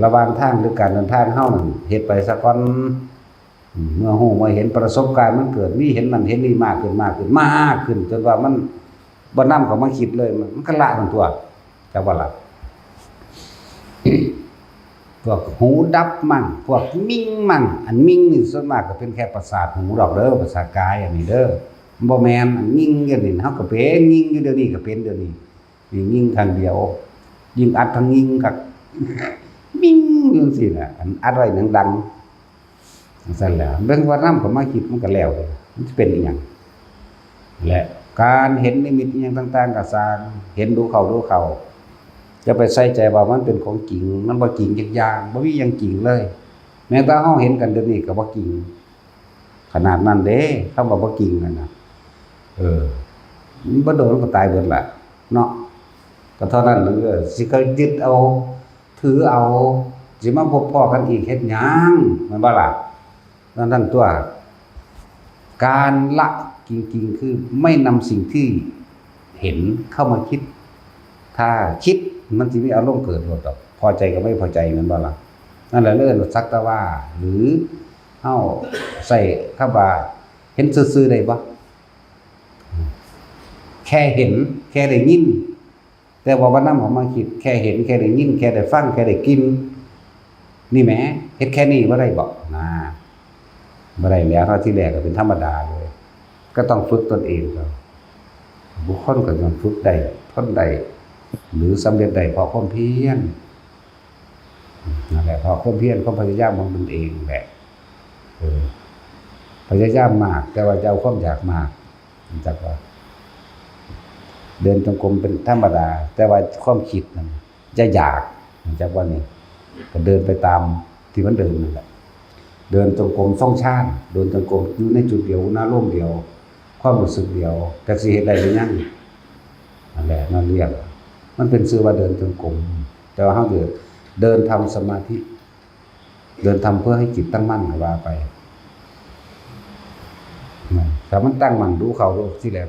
ระหว่างทางหรือการเดินทางเฮานั่นเฮ็ดไปซะก่อนเมื่อฮู้มาเห็นประสบการณ์มันเกิดมีเห็นนั่นเห็นนี่มากขึ้นจนว่ามันบ่นำเข้ามาคิดเลยมันก็ละทั้งตัวจักว่าล่ะพวกหูดับมั่งพวกมิ่งมั่งอันมิ่งนี่ส่วนมากก็เป็นแค่ประสาทหูดอกเด้อประสาทกายอันนี้เด้อบ่แม่นอันมิ่งอย่างนี้เฮาก็เป็นมิ่งอยู่เดี๋ยวนี้ก็เป็นเดี๋ยวนี้มิ่งทางเดียวยิ่งอัดทางมิ่งคักมิ่งอยู่จังซี่น่ะอันอัดไว้ดังๆซั่นแหละเบิ่งว่านำเข้ามาคิดมันก็แล้วมันสิเป็นอีหยังและการเห็นนิมิตอีหยังต่างๆก็สร้างเห็นดูเข้าจะไปใส่ใจว่ามันเป็นของจริงมันบ่จริงจักอย่างบ่มีหยังจริงเลยแม้แต่เฮาเห็นกันเดี๋ยวนี้ก็บ่จริงขนาดนั้นเด้คำว่าบ่จริงนั่นน่ะมันบ่โดนก็ตายเบิดล่ะเนาะก็เท่านั้นมันก็สิเคยยึดเอาถือเอาสิมาพบพ้อกันอีกเฮ็ดหยังแม่นบ่ล่ะนั่นตัวการละจริงๆคือไม่นำสิ่งที่เห็นเข้ามาคิดถ้าคิดมันสิมีอารมณ์เกิดหมดดอกพอใจกับไม่พอใจแม่นบ่ล่ะนั่นแหละเรื่องสักแต่ว่าหรือเฮาใส่คำว่าเห็นซื่อๆได้บ่แค่เห็นแค่ได้ยินแต่ว่าบ่นำออกมาคิดแค่เห็นแค่ได้ยินแค่ได้ฟังแค่ได้กินนี่แหมเฮ็ดแค่นี้บ่ได้บ่บ่ได้แล้วเท่าที่แรกก็เป็นธรรมดาเลยก็ต้องฝึกตนเองครับบุคคลก็ต้องฝึกได้ทนได้หรือสำเร็จได้เพราะความเพียรนั่นแหละเพราะความเพียรความพยายามของตนเองแหละพยายามมากแต่ว่าจะเอาความอยากมากจักว่าเดินจงกรมเป็นธรรมดาแต่ว่าความคิดนั้นจะอยากจักว่านี่ก็เดินไปตามที่มันเดินนั่นแหละ เดินจงกรมท่องชาติเดินจงกรมอยู่ในจุดเดียวหน้าร่มเดียวความรู้สึกเดียวแต่สิเฮ็ดได้หรือยังนั่นแหละนั่นเรียกมันเป็นชื่อว่าเดินจงกรมแต่ว่าเฮาเดินทำสมาธิเดินทำเพื่อให้จิตตั้งมั่นว่าไปถ้ามันตั้งมั่นดูเขาดูที่แรก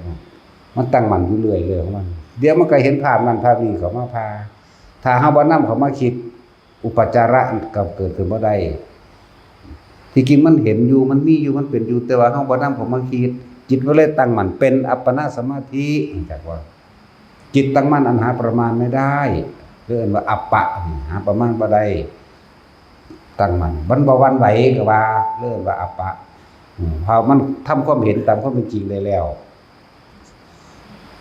มันตั้งมั่นอยู่เรื่อยๆของมันเดี๋ยวมันก็เห็นภาพนั้นภาพนี้เขามาพาถ้าเฮาบ่นำเขามาคิดอุปจาระก็เกิดขึ้นบ่ได้ที่จริงมันเห็นอยู่มันมีอยู่มันเป็นอยู่แต่ว่าเฮาบ่นำเขามาคิดจิตก็เลยตั้งมั่นเป็นอัปปนาสมาธิจักว่าจิตตั้งมั่นอันหาประมาณไม่ได้เรียกว่าอัปปะหาประมาณบ่ได้ตั้งมั่นมันบ่หวั่นไหวก็ว่าเรียกว่าอัปปะพอมันทำความเห็นตามความเป็นจริงได้แล้ว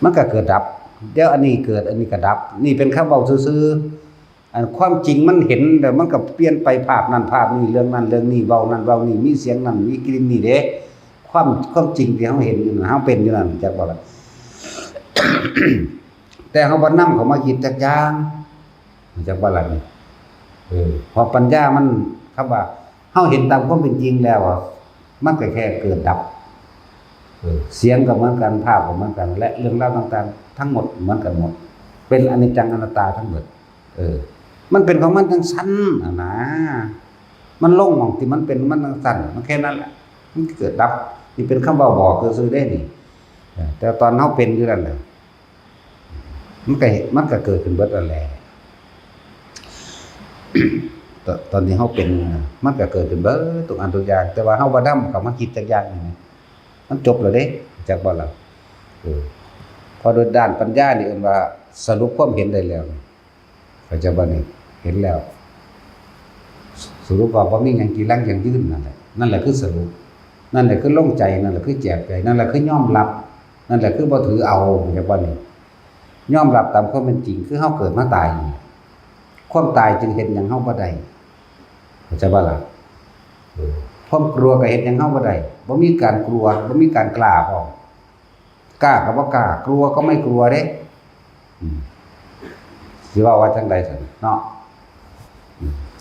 มันก็เกิดดับเดี๋ยวอันนี้เกิดอันนี้ก็ดับนี่เป็นคำเว้าซื่อๆอันความจริงมันเห็นแต่มันก็เปลี่ยนไปภาพนั้นภาพนี้เรื่องนั้นเรื่องนี้เว้านั้นเว้านี้มีเสียงนั้นมีกลิ่นนี่เด้ความจริงที่เฮาเห็นอยู่น่ะเฮาเป็นอยู่นั่นจักบ่ล่ะ แต่เฮาบ่นำเขามาคิดจักอย่างจักบ่ล่ะนี่พอปัญญามันคำว่าเฮาเห็นตามความเป็นจริงแล้วมันก็แค่เกิดดับเสียงก็เหมือนกันภาพก็เหมือนกันและเรื่องราวต่างๆทั้งหมดเหมือนกันหมดเป็นอนิจจังอนัตตาทั้งหมดมันเป็นของมันทั้งสั้นนะมันลงของที่มันเป็นมันทั้งสั้นมันแค่นั้นแหละมันเกิดดับนี่เป็นคำว่าบอกคือซื้อได้นี่แต่ตอนเฮาเป็นอยู่นั่นแหละมันก็เกิดขึ้นเบิดนั่นแหละตอนนี้เฮาเป็นมันก็เกิดขึ้นเบิดทุกอันทุกอย่างแต่ว่าเฮาบ่นำเข้ามาคิดจักอย่างนี่มันจบแล้วเด้จักบ่ล่ะพอโดยด้านปัญญานี่เอิ้นว่าสรุปความเห็นได้แล้วเข้าใจบ่นี่เห็นแล้วสรุปว่าบ่มีหยังกี่ลังอย่างยืนนั่นแหละคือสรุปนั่นแหละคือลงใจนั่นแหละคือแจกใจนั่นแหละคือยอมรับนั่นแหละคือบ่ถือเอาจักบ่นี่ยอมรับตามความเป็นจริงคือเฮาเกิดมาตายความตายจึงเห็นหยังเฮาบ่ได้เข้าใจบ่ล่ะความกลัวก็เฮ็ดหยังเฮาบ่ได้บ่มีการกลัวบ่มีการกล้าพร้อมกล้าก็บ่กล้ากลัวก็ไม่กลัวเด้สิว่าจังได๋ซั่นเนาะ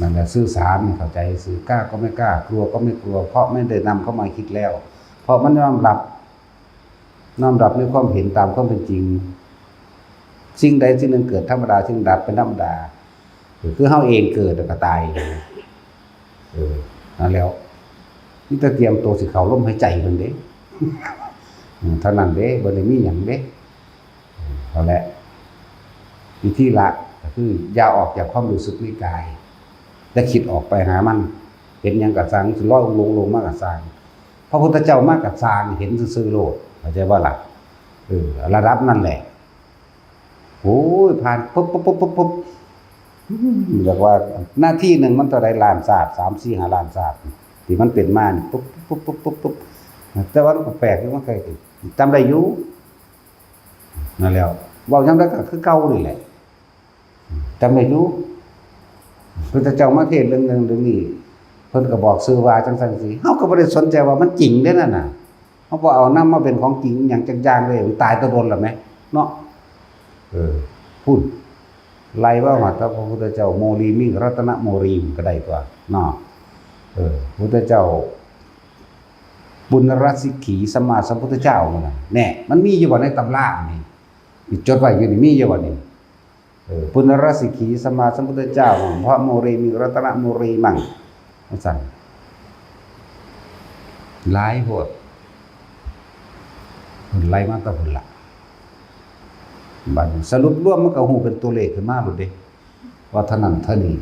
นั่นแหละสื่อสารเข้าใจสื่อกล้าก็ไม่กล้ากลัวก็ไม่กลัวเพราะไม่ได้นำเข้ามาคิดแล้วเพราะมันยอมรับในความเห็นตามความเป็นจริงสิ่งใดสิ่งหนึ่งเกิดธรรมดาสิ่งดับเป็นธรรมดาคือเฮาเองเกิดแล้วก็ตายนั่นแล้วนี่จะเตรียมตัวสิเข้าลมหายใจเพิ่นเด้เท่านั้นเด้บ่ได้มีหยังเด้เอาแหละวิธีละก็คืออย่าออกจากความรู้สึกในกายแต่คิดออกไปหามันเห็นหยังก็สร้างสิลอยลงมาก็สร้างพระพุทธเจ้ามาก็สร้างเห็นซื่อๆโลดเข้าใจบ่ล่ะระดับนั่นแหละโอ้ยผ่านปุ๊บเรียกว่าหน้าที่นึงมันเท่าใดล้านศาสตร์ 3-4-5 ล้านศาสตร์ที่มันเป็นมานี่ปุ๊บแต่ว่ามันแปลกอยู่มันเคยจำได้อยู่นั่นแล้วเว้ายามใดก็คือเก่านี่แหละจำได้อยู่พระเจ้ามาเทศน์เรื่องนึงเรื่องนี้เพิ่นก็บอกชื่อว่าจังซั่นสิเฮาก็บ่ได้สนใจว่ามันจริงเด้นั่นน่ะเฮาบ่เอานำมาเป็นของจริงหยังจักอย่างเลยมันตายตะโดนแล้วแหมเนาะพูดไล่ว่าว่าพระพุทธเจ้าโมลีมิรัตนโมรีมก็ได้ตัวเนาะพุทธเจ้าบุญรัสสิขีสัมมาสัมพุทธเจ้านั่นน่ะแน่มันมีอยู่บ่ในตำรานี่จดไว้อยู่นี่มีอยู่บ่นี่ปุณรสิกีสัมมาสัมพุทธเจ้าพระโมรีมิรัตนโมรีมั่งสั่นหลายโหดผลไล่มาตะผลละบัดสรุปรวมมันก็ฮู้เป็นตัวเลขขึ้นมาโลดเด้ว่าเท่านั้นเท่านี้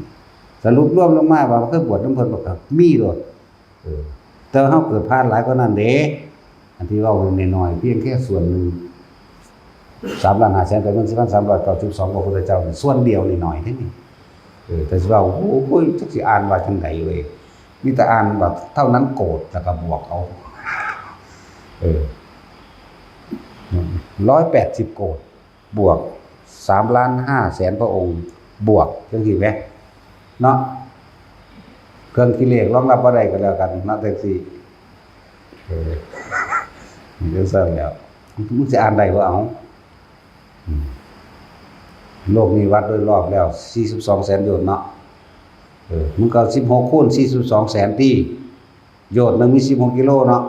สรุปรวมลงมาว่าคือบวชนำเพิ่นบ่ก็มีโลดแต่เฮาเกิดพลาดหลายกว่านั้นเด้อันที่เว้าน้อยๆเพียงแค่ส่วนนึง3,500,000 392พระพุทธเจ้าส่วนเดียวนิดหน่อยเท่านี้แต่สิว่าโอ้ยจักสิอ่านว่าจังได๋เว้ยมีแต่อ่านว่าเท่านั้นโกรธแล้วก็บวกเอา180โกรธบวก3,500,000พระองค์บวกจังซี่แหมเนาะเครื่องคิดเลขรองรับบ่ได้ก็แล้วกันเนาะจังซี่เดี๋ยวซั่นแล้วมึงสิอ่านได้บ่เอาโลกนี้วัดโดยรอบแล้ว42แสนโยชน์เนาะมึงก็16คูณ42แสนที่ โยชน์หนึงมี16กิโลเนาะ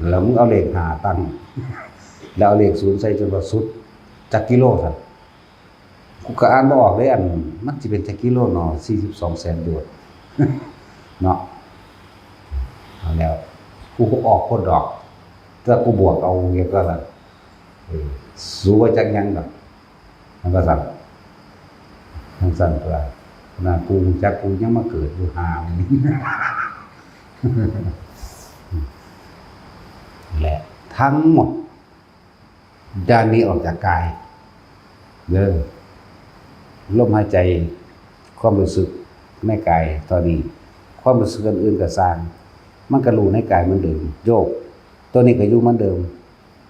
แล้วมึงเอาเลข5ตั้งแล้วเอาเลข0ใส่จนว่าสุดจักกิโลซั่นกูก็อ่านบ่ออกเลยอันมันสิเป็นจักกิโลเนาะ4200,000โยชน์ เนาะเอาแล้วกูก็ออกคนดอกถ้ากูบวกเอาเงี้ยก็ล่ะสู้ว่าจักยังดอกมันก็สั่นทั้งสั่นตัวน่ะกูจักกูยังมาเกิดอยู่หามันและทั้งหมดด้านนี้ออกจากกายเด้อลมหายใจความรู้สึกในกายตอนนี้ความรู้สึกอื่นๆก็สร้างมันก็รู้ในกายเหมือนเดิมโยกตัวนี้ก็อยู่เหมือนเดิม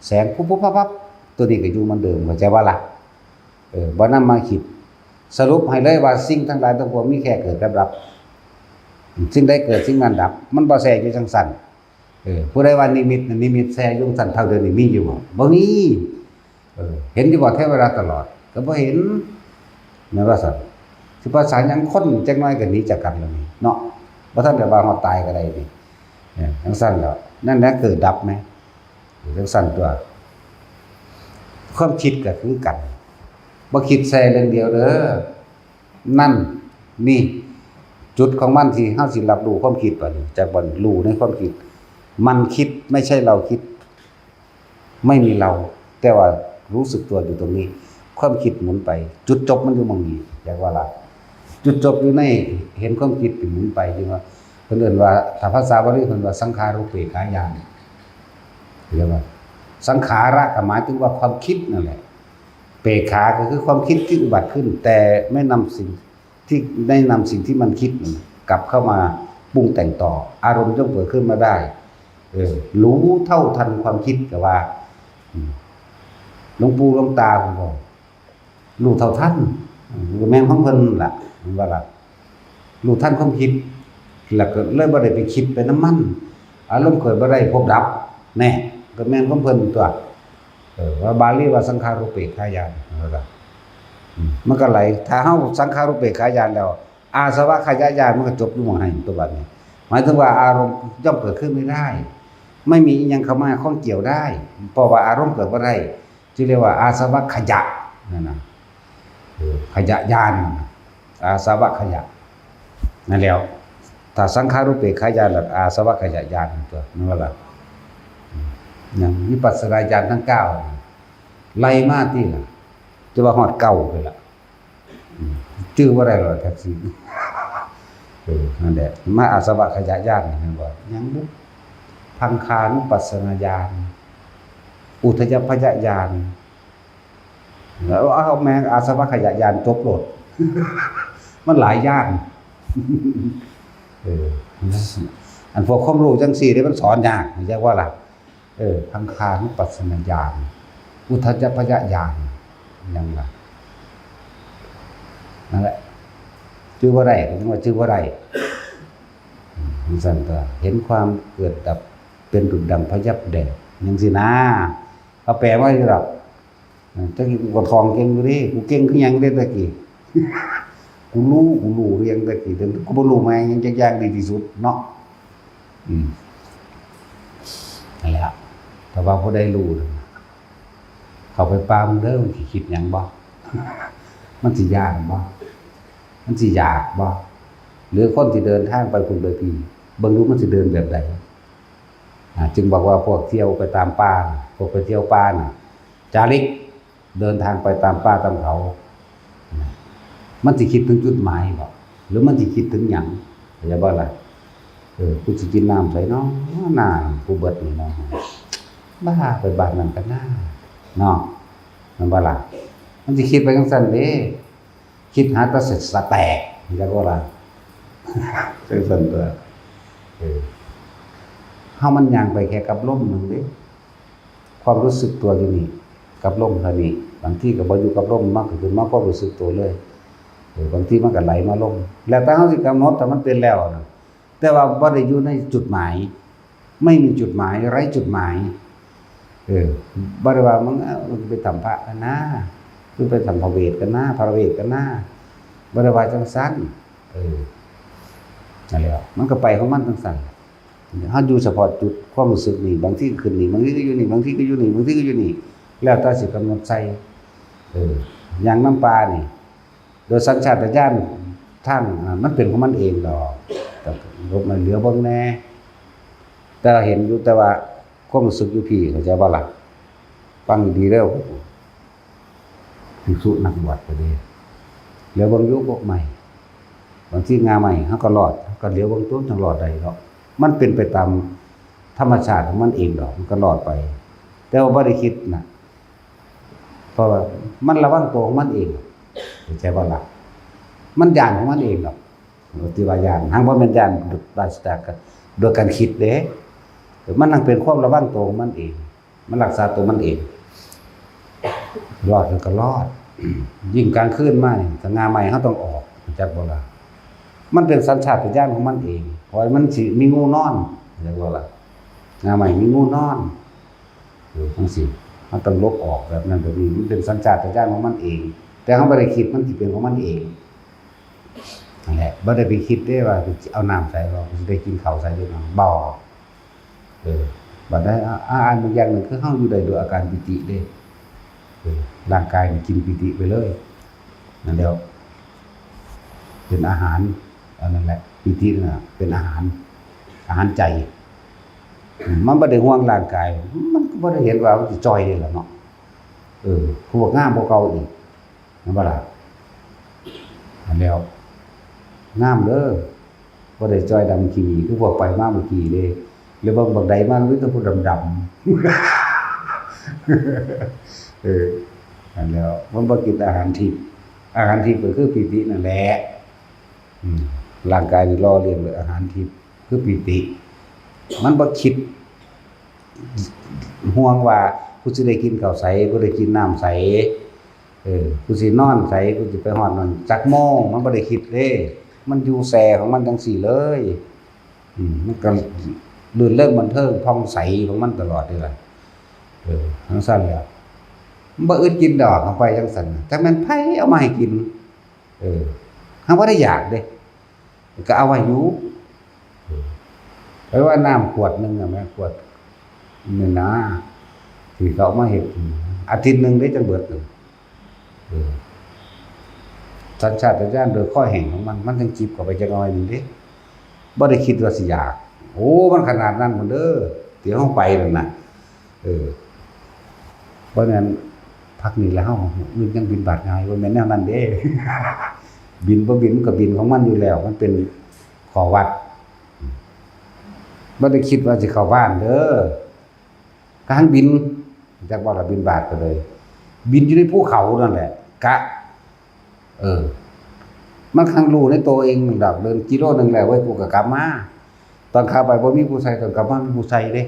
แสงปุ๊บปุ๊บปั๊บตัวนี้ก็อยู่เหมือนเดิมเข้าใจว่าล่ะบ่นำมาคิดสรุปให้เลยว่าสิ่งทั้งหลายทั้งปวงมีแค่เกิดกับดับสิ่งใดเกิดสิ่งนั้นดับมันบ่แทรกอยู่จังซั่นผู้ใดว่านิมิตแทรกอยู่จังซั่นเท่าเดิมนี่มีอยู่บ่มีเห็นอยู่บ่เทวดาตลอดก็บ่เห็นแม่นว่าซั่นสิภาษาหยังคนจักหน่อยก็หนีจากกันแล้วนี่เนาะบ่ทันได้ว่าเฮาตายก็ได้นี่จังซั่นแล้วนั่นแหละเกิดดับมั้ยจังซั่นตัวความคิดก็คือกันบ่คิดแซ่เรื่องเดียวเด้อนั่นนี่จุดของมันที่เฮาสิรับรู้ความคิดบัดนี้จากบ่รู้ในความคิดมันคิดไม่ใช่เราคิดไม่มีเราแต่ว่ารู้สึกตัวอยู่ตรงนี้ความคิดหมุนไปจุดจบมันอยู่ตรงนี้อยากว่าล่ะจุดจบอยู่ในเห็นความคิดหมุนไปจริงว่าเพิ่นเอิ้นว่าถ้าภาษาบาลีเพิ่นว่าสังขารุปเปขายานเรียกว่าสังขาระก็หมายถึงว่าความคิดนั่นแหละเปขาก็คือความคิดที่อุบัติขึ้นแต่ไม่นำสิ่งที่มันคิดกลับเข้ามาปรุงแต่งต่ออารมณ์ต้องเกิดขึ้นมาได้รู้เท่าทันความคิดก็ว่าหลวงปู่หลวงตาผมบอกรู้เท่าทันแม่นของเพิ่นล่ะว่าล่ะรู้ทันความคิดแล้วก็เลยบ่ได้ไปคิดไปน้ำมันอารมณ์เกิดบ่ได้พบดับแน่ก็แม่นของเพิ่นตัวว่าบาลีว่าสังขารุปเปขายานว่าล่ะมันก็ไหลถ้าเฮาสังขารุปเปขายานแล้วอาสวะขยายานมันก็จบอยู่หม้องให้ตัวบัดนี้หมายถึงว่าอารมณ์ย่อมเกิดขึ้นไม่ได้ไม่มีอิหยังเข้ามาข้องเกี่ยวได้เพราะว่าอารมณ์เกิดบ่ได้จึงเรียกว่าอาสวะขยะนั่นน่ะขยะญาณอาสวะขยะนั่นแล้วถ้าสังขารุปเปขายานแล้วอาสวะขยะญาณตัวนั่นว่าล่ะอย่างวิปัสสนาญาณทั้ง9ไล่มาที่ล่ะจะว่าฮอดเก่าไปล่ะชื่อว่าได้หรอแท็กซี่นั่นแหละมาอาสวะขยะญาณนั่นบ่ยังบ่พังคานุปัสสนาญาณอุทยพยญาณแล้วเอาแม่อาสวะขยะญาณจบโลดมันหลายญาณอันพวกความรู้จังซี่ได้มันสอนยากเรียกว่าล่ะพังคานุปัสสนาญาณอุทยพยญาณยังล่ะนั่นแหละชื่อว่าไรก็ต้องว่าชื่อว่าไรสั่นตัวเห็นความเกิดดับเป็นดุจดังพยับแดดยังสินะเอาแปลว่าอยู่หรอกจักกูก็ทองเก่งอยู่ดิกูเก่งคือหยังเด้ตะกี้กูรู้เรียงตะกี้แต่กูบ่รู้แม่งยังยากดีที่สุดเนาะนั่นแหละแต่ว่าผู้ใดรู้เข้าไปปามึงเด้อมันสิคิดหยังบ่มันสิยากบ่มันสิยากบ่หรือคนที่เดินทางไปพุ่นไปพี่เบิ่งดูมันสิเดินแบบใดจึงบอกว่าพวกเที่ยวไปตามป่าพวกไปเที่ยวป่าน่ะจาริกเดินทางไปตามป่าตามเขามันสิคิดถึงจุดหมายบ่หรือมันสิคิดถึงหยังอย่าบ่ล่ะกูสิกินน้ำใส่เนาะน้ากูเบิดนี่เนาะบ้าไปบ้านนั้นกันน้าเนาะมันบ่ล่ะมันสิคิดไปจังซั่นเด้คิดหาแตะเสร็จสะแตกอย่าบ่ล่ะจังซั่นตัวเฮามันย่างไปแค่กับลมนึงเด้ความรู้สึกตัวอยู่นี่กับลมเท่านี้บางทีก็บ่อยู่กับลมมากขึ้นมาความรู้สึกตัวเลยบางทีมันก็ไหลมาลมแล้วแต่เฮาสิกำหนดแต่มันเป็นแล้วนะแต่ว่าบ่ได้อยู่ในจุดหมายไม่มีจุดหมายไร้จุดหมายบ่ได้ว่ามึงไปทำพระกันนะมึงไปทำพระเวทกันนะพระเวทกันนะบ่ได้ว่าจังซั่นนั่นแหละมันก็ไปของมันจังซั่น เฮาอยู่เฉพาะจุดความรู้สึกนี่บางทีขึ้นนี่บางทีก็อยู่นี่บางทีก็อยู่นี่บางทีก็อยู่นี่แล้วแต่สิกำหนดใส่อย่างน้ำปลานี่โดยสัญชาตญาณทางมันเป็นของมันเองดอกแต่รถมันเหลือเบิ่งแน่แต่เห็นอยู่แต่ว่าความรู้สึกอยู่พี่เข้าใจบ่ล่ะฟังดีแล้วภิกษุนักบวชก็ดีเหลือเบิ่งอยู่พวกใหม่บางทีงาใหม่เฮาก็รอดเฮาก็เหลือเบิ่งตัวจังรอดได้ดอกมันเป็นไปตามธรรมชาติของมันเองดอกมันก็รอดไปแต่ว่าบ่ได้คิดนะเพราะว่ามันระวังตัวของมันเองเข้าใจบ่ล่ะมันย่านของมันเองดอกที่ว่าย่านหังบ่แม่นย่านปราศจากโดยการคิดเด้มันนั่งเป็นความระวังตัวของมันเองมันรักษาตัวมันเองรอดก็รอดยิ่งกลางคืนมานี่ถ้างาใหม่เฮาต้องออกจักบ่ล่ะมันเป็นสัญชาตญาณของมันเองเพราะมันสิมีงูนอนจักบ่ล่ะงาใหม่มีงูนอนจังซี่มันต้องลบออกแบบนั้นแบบนี้มันเป็นสัญชาตญาณของมันเองแต่เฮาบ่ได้คิดมันสิเป็นของมันเองนั่นแหละบ่ได้ไปคิดเด้ว่าเอาน้ำใส่บ่สิได้กินข้าวใส่ด้วยบ่บัดได้อันบางอย่างนึงคือเฮาอยู่ได้ด้วยอาการปิติเด้ร่างกายนี่กินปิติไปเลยนั่นแล้วเป็นอาหารอันนั้นแหละปิติน่ะเป็นอาหารใจมันบ่ได้ห่วงร่างกายมันก็บ่ได้เห็นว่ามันสิจ่อยนี่ล่ะเนาะพวกงามพวกเก่าอีกนั่นบ่ล่ะอันแล้วงามเด้อบ่ได้จ่อยดำขี้คือพวกไปมาเมื่อกี้เด้หรือบางบักใดมามีแต่ผู้ดำอันแล้วมันบ่กินอาหารทิพย์ก็คือปิตินั่นแหละร่างกายนี่รอเลี้ยงด้วยอาหารทิพย์คือปิติมันบ่คิดห่วงว่ากูสิได้กินข้าวใสกูได้กินน้ำใสกูสินอนใสกูสิไปฮอดนั่นจักโมงมันบ่ได้คิดเด้มันอยู่แสของมันจังซี่เลยมันก็ลื่นเริงบันเทิงผ่องใสของมันตลอดนี่ล่ะจังซั่นแหละมันบ่อึดกินดอกเข้าไปจังซั่นแต่มันไผเอามาให้กินเฮาบ่ได้อยากเด้ก็เอาไว้อยู่เพราะว่าน้ำขวดนึงน่ะแม่ขวดนี่นะที่เขามาเฮ็ดอาทิตย์นึงได้จังเบิดนึงสัญชาตญาณโดยข้อแห่งของมันจังจิบเข้าไปจักหน่อยนึงเด้บ่ได้คิดว่าสิอยากโอ้มันขนาดนั้นพุ่นเด้อที่เฮาไปนั่นน่ะเพราะนั้นพักนี้แล้วอื่นยังบินบาทง่ายบ่แม่นแนวนั้นเด้บินบ่บินก็บินของมันอยู่แล้วมันเป็นขอวัดบ่ได้คิดว่าสิเข้าบ้านเด้อการบินจักว่าละบินบาทก็เลยบินอยู่ในภูเขานั่นแหละกะมันคังรู้ในตัวเองดอกเดินกิโลนึงแล้วไว้กูก็กลับมาตอนเข้าไปบ่มีผู้ใส่ตอนกลับมามีผู้ใส่เด้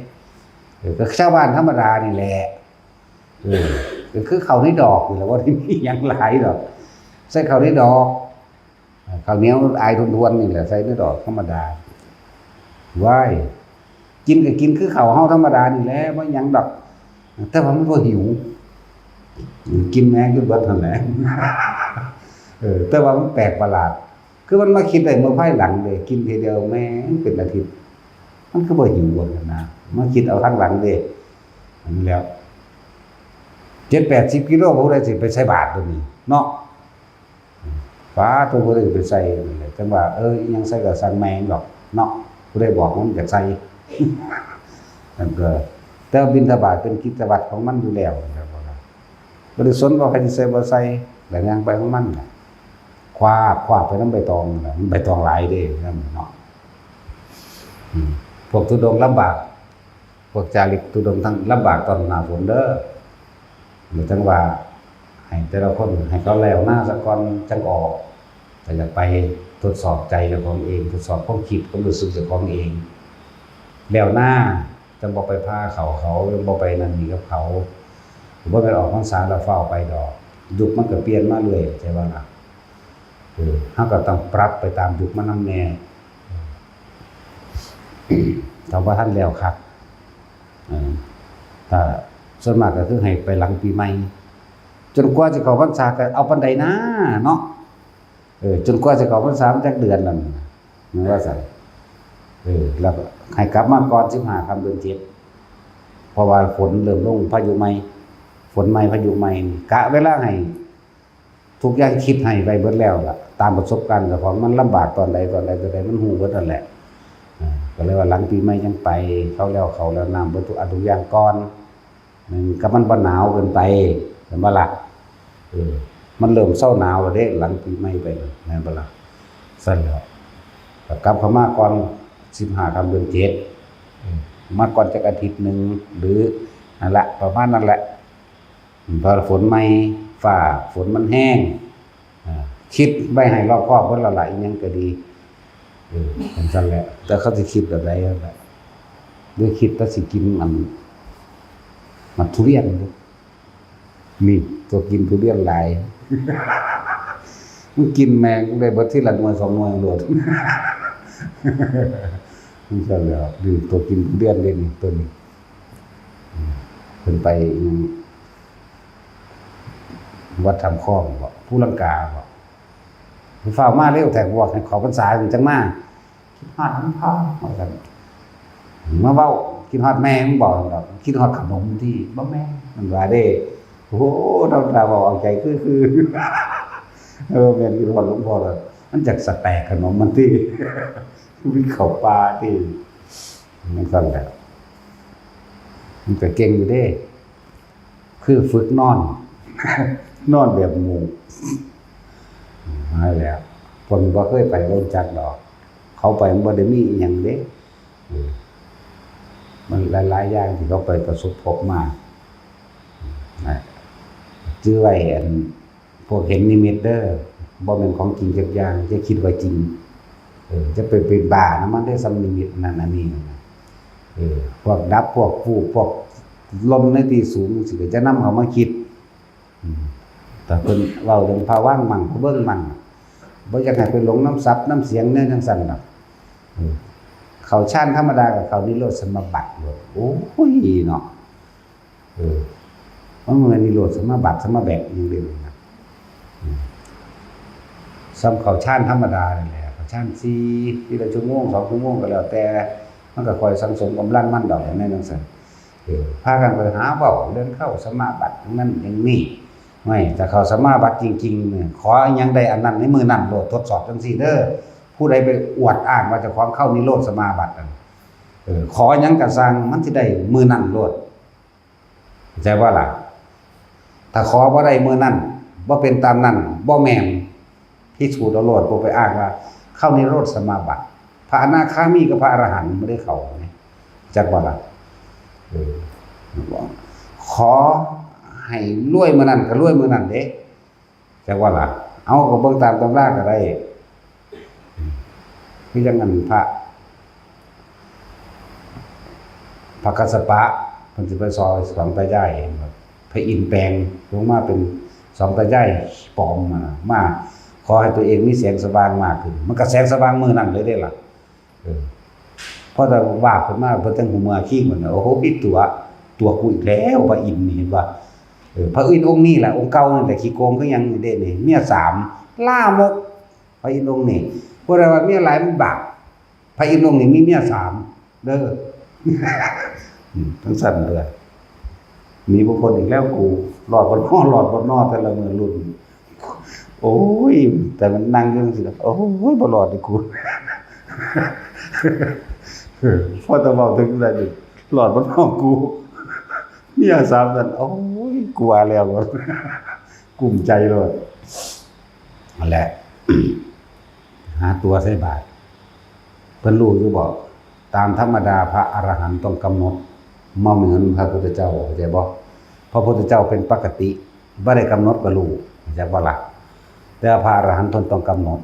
ก็ชาวบ้านธรรมดานี่แหละก็คือข้าวในดอกนี่แหละว่าที่มีหยังหลายดอกใส่ข้าวในดอกข้าวเหนียวอายทวนๆนี่แหละใส่ในดอกธรรมดาว้ายกินก็กินคือข้าวเฮาธรรมดานี่แหละบ่หยังดอกแต่ว่ามันบ่หิวกินแม่งจนเบิดนั่นแหละแต่ว่ามันแปลกประหลาดคือมันมาคิดได้เมื่อภายหลังเลยกินทีเดียวแม่งเป็นอาทิตย์มันก็บ่หิวว่านะมาคิดเอาทางหลังเด้อันนี้แล้ว7-80 กิโลบ่ได้สิไปใส่บาตรตัวนี้เนาะฟ้าตัวบ่ได้ไปใส่จังว่าอีหยังใส่ก็สั่งแม่งดอกเนาะบ่ได้บอกมันอยากใส่นั่นก็แต่บิณฑบาตเป็นกิจวัตรของมันอยู่แล้วบ่ได้สนว่าใครสิใส่บ่ใส่แล้วย่างไปของมันน่ะคว้าไปนำใบตองน่ะมันใบตองหลายเด้นั่นเนาะพวกทุดงลำบากพวกจาริกทุดงทั้งลำบากตอนหน้าฝนเด้อหรือจังว่าให้แต่ละคนให้เขาแล้วหน้าซะก่อนจังออกแต่อยากไปทดสอบใจเจ้าของเองทดสอบความคิดความรู้สึกเจ้าของเองแล้วหน้าจังบ่ไปพาเขาบ่ไปนั่นนี่กับเขาบ่ไปออกพรรษาแล้วเฝ้าไปดอกยุคมันก็เปลี่ยนมาเรื่อยใช่บ่ล่ะเฮาก็ต้องปรับไปตามยุคมันนำแน่ถ้าว่าท่านแล้วครับถ้าส่วนมากก็คือให้ไปหลังปีใหม่จนกว่าจะเข้าพรรษาก็เอาปานใดนะเนาะจนกว่าจะเข้าพรรษามันจักเดือนนั่นว่าซั่น แล้วก็ให้กลับมาก่อน15ค่ำเดือน7เพราะว่าฝนเริ่มลงพายุใหม่ฝนใหม่พายุใหม่กะเวลาให้ทุกอย่างคิดให้ไว้เบิดแล้วล่ะตามประสบการณ์ของมันลำบากตอนใดมันฮู้เบิดนั่นแหละก็เลยว่าหลังปีใหม่ยังไปเข้าแล้วน้ำเบิดทุกอย่างก่อนก็มันบ่หนาวเกินไปเห็นบ่ล่ะมันเริ่มเช้าหนาวแล้วเด้หลังปีใหม่ไปแม่นบ่ล่ะซั่นแล้วก็กลับเข้ามาก่อน15ค่ำเดือน7มาก่อนจักอาทิตย์นึงหรือนั่นแหละประมาณนั้นแหละพอฝนใหม่ฟ้าฝนมันแห้งคิดไว้ให้รอบคอบเพิ่นละหลายยังก็ดีเป็นซั่นแหละแต่เขาสิคิดแบบใดนั่นแหละด้วยคิดว่าสิกินมันทุเรียนนี่ตัวกินทุเรียนหลายมันกินแมงได้เบิดทีละหน่วย2หน่วยโลดมันซั่นแหละดื้อตัวกินทุเรียนเล่นตัวนี้เพิ่นไปวัดทำข้องบ่ผู้ลังกาบ่ผู้ฟ้ามาเร็วแต่บอกให้ขอพรรษาจังมาคิดฮอดมันพ่อว่าซั่นมาเว้าคิดฮอดแม่มันบอกดอกคิดฮอดขนมที่บ่แม่มันว่าเด้โอ้โหเราบอกเอาใจคือแม่นคิดฮอดหลวงพ่อแล้วมันจักสแต็กขนมมันที่มีข้าวปลาที่มันซั่นแหละมันก็เก่งอยู่เด้คือฝึกนอนแบบหมู่นั่นแหละคนบ่เคยไปรู้จักดอกเขาไปมันบ่ได้มีอีหยังเด้มันหลายๆอย่างที่เขาไปประสบพบมาจื้อไว้พวกเห็นนิมิตเด้อบ่แม่นของจริงจักอย่างจะคิดว่าจริงจะเป็นบ้านะมันได้สำนิมิตนั่นอันนี้พวกดับพวกฟูพวกลมในที่สูงสิก็จะนำเขามาคิดแต่เพิ่นเว้าเรื่องภาว่างมั่งเบิ่งมั่งบ่อยากให้ไปหลงน้ำศัพท์น้ำเสียงแนวจังซั่นดอกเขาฌานธรรมดากับเขานิโรธสมาบัติโอ้ยเนาะมันเหมือนนิโรธสมาบัติสมาแบบอย่างเดียวนะซ้ำเขาฌานธรรมดานี่แหละเขาฌาน4ทีละชั่วโมง2ชั่วโมงก็แล้วแต่มันก็คอยสังสมกำลังมันดอกในจังซั่นพากันไปหาเว้าเรื่องเข้าสมาบัตินั้นอย่างนี้ไม่แต่เขาสมาบัติจริงๆเนี่ยขออันยังใดอันนั้นในมือนั้นโลดทดสอบจังซี่เด้อผู้ใดไปอวดอ้างว่าเจ้าของเข้านิโรธสมาบัติขอหยังก็สร้างมันสิได้มือนั้นโลดเข้าใจว่าล่ะถ้าขอบ่ได้มือนั้นบ่เป็นตามนั้นบ่แม่นพิสูจน์เอาโลดบ่ไปอ้างว่าเข้านิโรธสมาบัติพระอนาคามีกับพระอรหันต์บ่ได้เข้าจักบ่ล่ะขอให้รวยมื้อนั้นก็รวยมื้อนั้นเด้จักว่าล่ะเอาก็เบิ่งตามตำราก็ได้คือจังนั้นพระกัสสปะเพิ่นสิไปซอยสองตายายพระอินทร์แปลงลงมาเป็นสองตายายปลอมมาขอให้ตัวเองมีแสงสว่างมากขึ้นมันก็แสงสว่างมื้อนั้นเลยเด้ล่ะพอแต่ว่าเพิ่นมาเพิ่นตั้งหูเมื่อขี้เหมือนโอ้โหปิดตัวกูอีกแล้วพระอินทร์นี่เห็นบ่พระอินทร์องค์นี้แหละองค์เก่านั่นแต่ขี้โกงคือยังเด้นี่เมีย3ล่ามกพระอินทร์องค์นี้บ่ได้ว่าเมียหลายมันบาปพระอินทร์องค์นี้มีเมีย3เด้อทั้งสั่นเลยมีบุคคลอีกแล้วกูหลอดบ่นอแต่ละมื้อรุ่นโอ้ยแต่มันนั่งอยู่จังซี่โอ้ยบ่รอดดิกูพอตะเว้าถึงได้หลอดบ่นอกูเมีย3นั่นโอ้ยกลัวแล้วบ่กลุ้มใจโลดนั่นแหละหาตัวใส่บาตรเพิ่นรู้อยู่บ่ตามธรรมดาพระอรหันต์ต้องกำหนดบ่เหมือนพระพุทธเจ้าเข้าใจบ่พระพุทธเจ้าเป็นปกติบ่ได้กำหนดก็รู้เข้าใจบ่ล่ะแต่พระอรหันต์ต้องกำหนด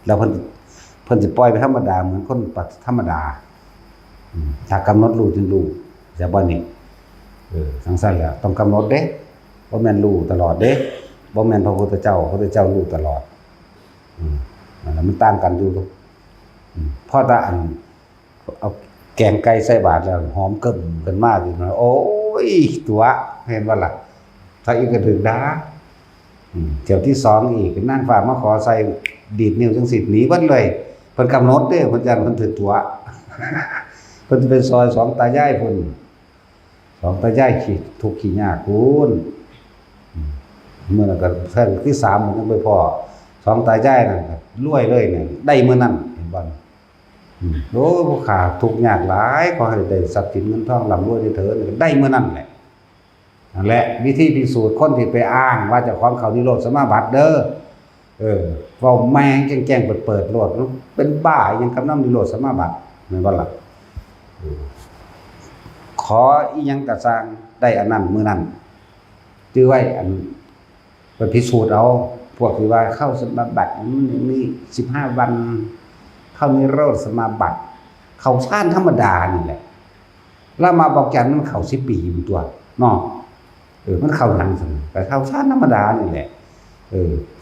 แล้วเพิ่นสิปล่อยไปธรรมดาเหมือนคนธรรมดาถ้ากำหนดรู้จึงรู้เข้าใจบ่นี่จังซั่นแหละต้องกำหนดเด้บ่แม่นรู้ตลอดเด้บ่แม่นพระพุทธเจ้ารู้ตลอดนั่นมันต่างกันอยู่พอถ้าอันเอาแกงไก่ใส่บาตรแล้วหอมกึ่มขึ้นมาสินะโอ้ยตัวเห็นบ่ล่ะถ้าอีกก็ถึงด่าเที่ยวที่2อีกนางฟ้ามาขอใส่ดีดนิ้วจังสิหนีเบิดเลยเพิ่นกำหนดเด้เพิ่นจั่งเพิ่นถือตัว เพิ่นเป็นซอยสองตายายพุ่นสองตายายขี้ทุกข์ขี้ยากพุ่นเมื่อนั้นก็แท่งที่3มันไปพ่อสองตายายนั่นก็รวยเลยเนี่ยได้มื้อนั้นเห็นบ่โอ้ผู้ขาทุกข์ยากหลายขอให้ได้ทรัพย์สินเงินทองร่ำรวยได้เถิดได้มื้อนั้นแหละนั่นแหละวิธีพิสูจน์คนที่ไปอ้างว่าเจ้าของเขานิโรธสมาบัติเด้อเว้าแม่งแจ้งๆเปิดๆโลดเป็นบ้ายังกับน้ำนิโรธสมาบัติแม่นบ่ล่ะขออีหยังก็สร้างได้อันนั้นมื้อนั้นจื้อไว้อันไปพิสูจน์เอาพวกที่ว่าเข้าสมาบัตินี่15วันเข้านิโรธสมาบัติเข้าฌานธรรมดานี่แหละแล้วมาบอกจันมันเข้า10 ปีอยู่ตัวเนาะมันเข้าหยังซั่นก็เข้าฌานธรรมดานี่แหละ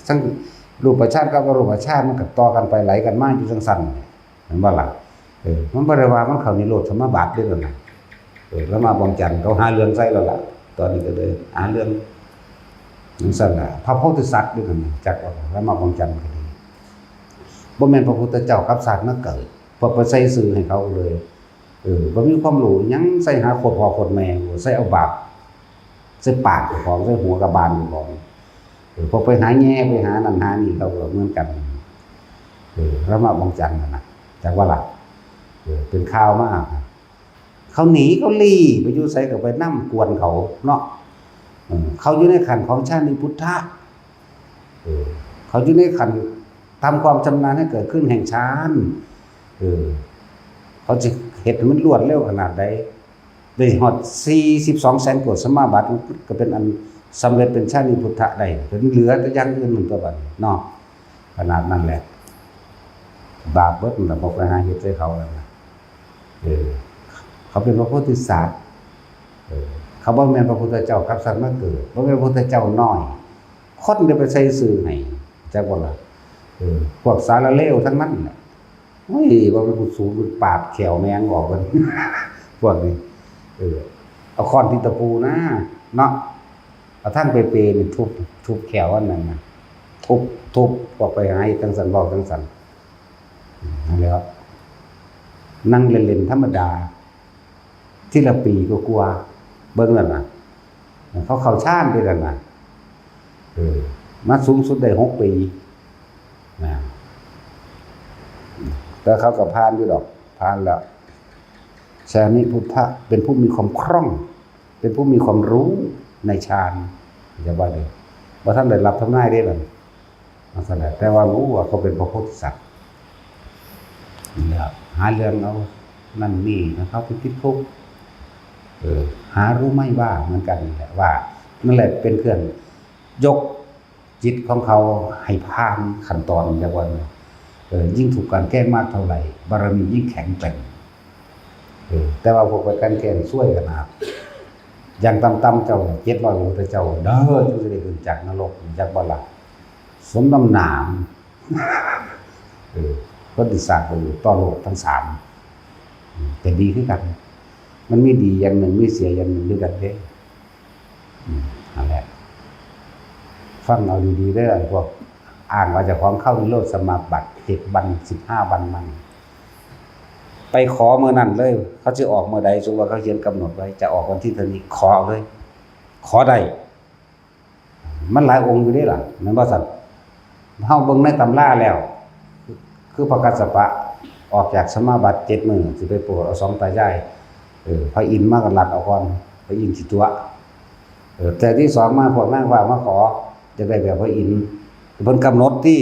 ทั้งรูปฌานกับอรูปฌานมันก็ต่อกันไปไหลกันมาอยู่จังซั่นเห็นบ่ล่ะมันบ่ได้ว่ามันเข้านิโรธสมาบัติเด้อนั่นแล้วมาบอกจันเขาหาเรื่องใส่แล้วล่ะตอนนี้ก็เลยหาเรื่องจังซั่นล่ะพระโพธิสัตว์ด้วยกันจักว่าแล้วมาบอกจันก็ดีบ่แม่นพระพุทธเจ้ากับสัตว์มาเกิดพอไปใส่ซื่อให้เขาเลยบ่มีความรู้หยังใส่หาโคตรพ่อโคตรแม่ใส่เอาบาปใส่ปากของใส่หัวกระบาลของพอไปหาแง่ไปหานั่นหานี่เขาก็เหมือนกันแล้วมาบองจันน่ะจากว่าล่ะเป็นข่าวมากเขาหนีเขาลี่ไปอยู่ไสก็ไปนำกวนเขาเนาะเขาอยู่ในขันของชาติพุทธะเขาอยู่ในขันทำความชำนาญให้เกิดขึ้นแห่งฌานเขาจะเฮ็ดมันรวดเร็วขนาดใดได้ฮอด42แสนกว่าสมาบัติก็เป็นอันสำเร็จเป็นชาติพุทธะได้เป็นเหลือแต่อย่างอื่นมันก็บัดเนาะขนาดนั้นแหละบาปเบิดมันบ่ไปหาเฮ็ดใส่เขาแล้วนะเขาเป็นพระโพธิสัตว์เขาบ่แม่นพระพุทธเจ้ากับสัตว์มาเกิดบ่แม่นพระพุทธเจ้าน้อยคนได้ไปใส่ซื่อให้จักบ่ล่ะพวกสารเลวทั้งนั้นแหละโอ้ยบ่เป็นผู้สูงปาดแขวแมงออกกันพวกนี้เอาค้อนที่ตะปูนะเนาะเอาท่านเปๆนี่ทุบแขวอันนั้นนะทุบออกไปหาจังสันบอกจังสันนั่นแหละครับนั่งเล่นๆธรรมดาที่ละปีก็กลัวเบิ่งนั่นน่ะเขาเข้าฌานด้วยกันน่ะมาสูงสุดได้6 ปีนะแต่เขาก็ผ่านอยู่ดอกผ่านแล้วชานิพุทธะเป็นผู้มีความคล่องเป็นผู้มีความรู้ในฌานจะว่าเลยว่าท่านได้รับทำนายได้หรือนั่นแหละแต่ว่ารู้ว่าเขาเป็นพระโพธิสัตว์เนี่ยหาเรื่องเอานั่นนี่นะครับไปติดคุกหารู้ไม่ว่าเหมือนกันแหละว่านั่นแหละเป็นเครื่องยกจิตของเขาให้ผ่านขั้นตอนอย่างว่ายิ่งถูกการแก้มากเท่าไหร่บารมียิ่งแข็งแกร่งแต่ว่าพวกไปกันแกล้งช่วยกันนะครับอย่างต่ำๆเจ้า700พระพุทธเจ้าเด้อที่จะได้ขึ้นจากนรกจากบ่ล่ะสมน้ำหนามก็ติศาสตร์ไปอยู่ต่อโลกทั้ง3แต่ดีขึ้นกันมันมีดีอย่างหนึ่งมีเสียอย่างหนึ่งด้วยกันเด้นั่นแหละฟังเอาดีๆได้เลยพวกอ้างว่าจะของเข้านิโรธสมาบัติ7 วัน15 วันมันไปขอเมื่อนั้นเลยเขาจะออกเมื่อใดสมมุติว่าเขาเขียนกำหนดไว้จะออกวันที่เท่านี้ขอเลยขอได้มันหลายองค์อยู่นี่ล่ะนั่นบ่ซั่นเฮาเบิ่งในตำราแล้วคือพระกัสสปะออกจากสมาบัติ7 มื้อสิไปโปรดเอา2 ตายายพระอินทร์มาก็ลัดเอาก่อนพระอินทร์สิตัวแต่ที่2มาพวกนางว่ามาขอจะได้แบบพระอินทร์เพิ่นกำหนดที่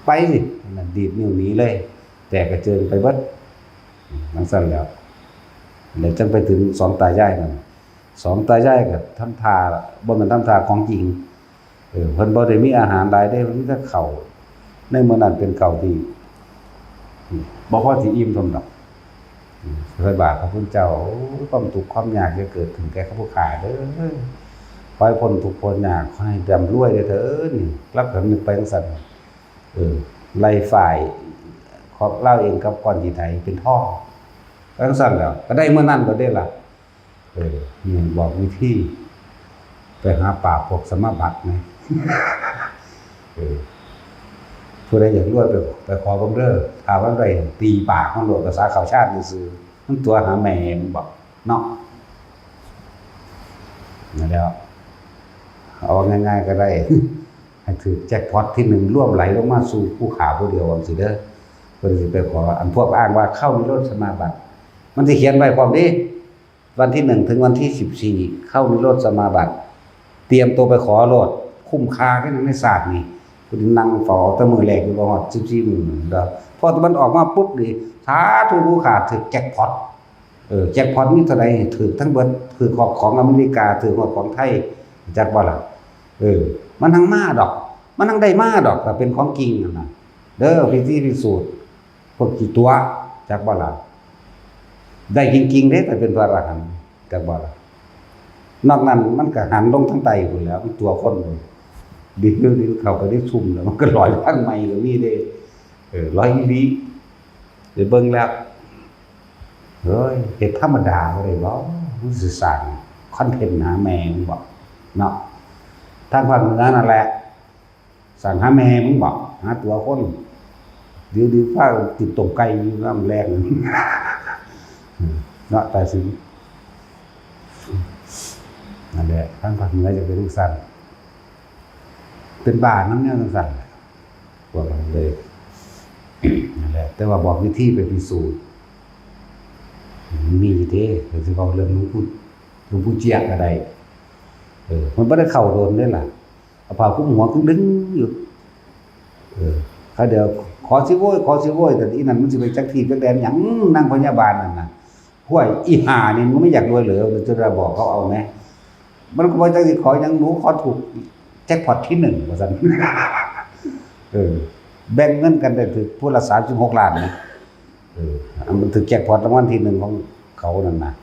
ไปสินั่นดีดนิ้วหนีเลยแต่กระเจิงไปเบิดมันสั่นแล้วจังไปถึง2 ตายายนั่น2 ตายายก็ทำท่าบ่แม่นทำท่าของจริงเพิ่นบ่ได้มีอาหารหลายได้มันมีแต่ข้าวในมื้อนั้นเป็นข้าวที่บ่พอสิอิ่มทำดอกใส่บาตรพระพุทธเจ้าความทุกข์ความยากจะเกิดขึ้นแก่ข้าพเจ้าเด้อขอให้พ้นทุกข์พ้นยากขอให้ร่ำรวยเด้อเถิดนี่รับกันนึกไปจังซั่นไล่ฝ่ายของเล่าเองกับก้อนหินไทยเป็นท่อจังซั่นแล้วก็ได้เมื่อนั้นก็ได้ล่ะนี่บอกวิธีไปหาป่าพวกสมาบัตินะ ผู้ใดอยากรวยไปขอเบิ่งเด้อถามว่าได้ตีปากมันโลดภาษาข้าวชาติซื่อๆมันตัวหาแม่มันบอกเนาะนั่นแล้วเอาง่ายๆก็ได้ ให้ถือแจ็คพอตที่1ร่วมไหลลงมาสู่ผู้ขาผู้เดียวจังซี่เด้อเพิ่นสิไปขออันพวกอ้างว่าเข้านิโรธสมาบัติมันสิเขียนไว้พร้อมดิวันที่1ถึงวันที่14เข้านิโรธสมาบัติเตรียมตัวไปขอโลดคุ้มค่าแค่นั้นในศาสตร์นี่คุณนั่งฝอแต่มือแรกอยู่บ่ฮอด14มื้อเด้อพอมันออกมาปุ๊บนี่สาธุผู้ขาถือแจ็คพอตแจ็คพอตมีเท่าใดถือทั้งเบิดถือของอเมริกาถือของไทยจักบ่ล่ะมันทั้งมาดอกมันทั้งได้มาดอกแต่เป็นของจริงนั่นน่ะเด้อพิสูจน์พวกกี่ตัวจักบ่ล่ะได้จริงๆเด้แต่เป็นพระอรหันต์จักบ่ล่ะนอกนั้นมันก็หันลงทั้งไตพุ่นแล้วมันตัวคนเลยดิเข้าไปได้ซุ่มแล้วมันก็ลอยทั้งใหม่ก็มีเด้ลอยอีหลีเดี๋ยวเบิ่งแล้วเฮ้ยเฮ็ดธรรมดาบ่ได้บ่มันสิสร้างคอนเทนต์หาแม่มึงบ่เนาะทางภาคเหนือนั่นแหละสั่งหาแม่มึงบอกหาตัวคนดีฟ้าติดตกไก่อยู่น้ำแรงเนาะแต่สินั่นแหละทางภาคเหนือจะเป็นลูกสั่นเป็นบ้านน้ำเนี่ยลูกสั่นบอกเลยนั่นแหละแต่ว่าบอกวิธีไปพิสูจน์มีเด้แต่ที่เขาเรื่องลุงพูดเจียกอะไรมันไม่ได้เข่าโดนด้วยล่ะเอาผ้าคลุมหัวก็ดึงอยู่เขาเดี๋ยวขอสิโว้ยแต่อีนั่นมันสิไปจักทีจักแดนหยังนั่งพยาบาลนั่นน่ะห้วยอีห่านี่มันไม่อยากรวยเหลือจะระบอกเขาเอาไหมมันก็บอกจังสิขอยังหนูขอถูกแจ็คพอตที่1ว่าซั่นแบ่งเงินกันได้ถึงผู้ละ36 ล้านนะมันถึงแจ็คพอตรางวัลที่1ของเขานั่นน่ะ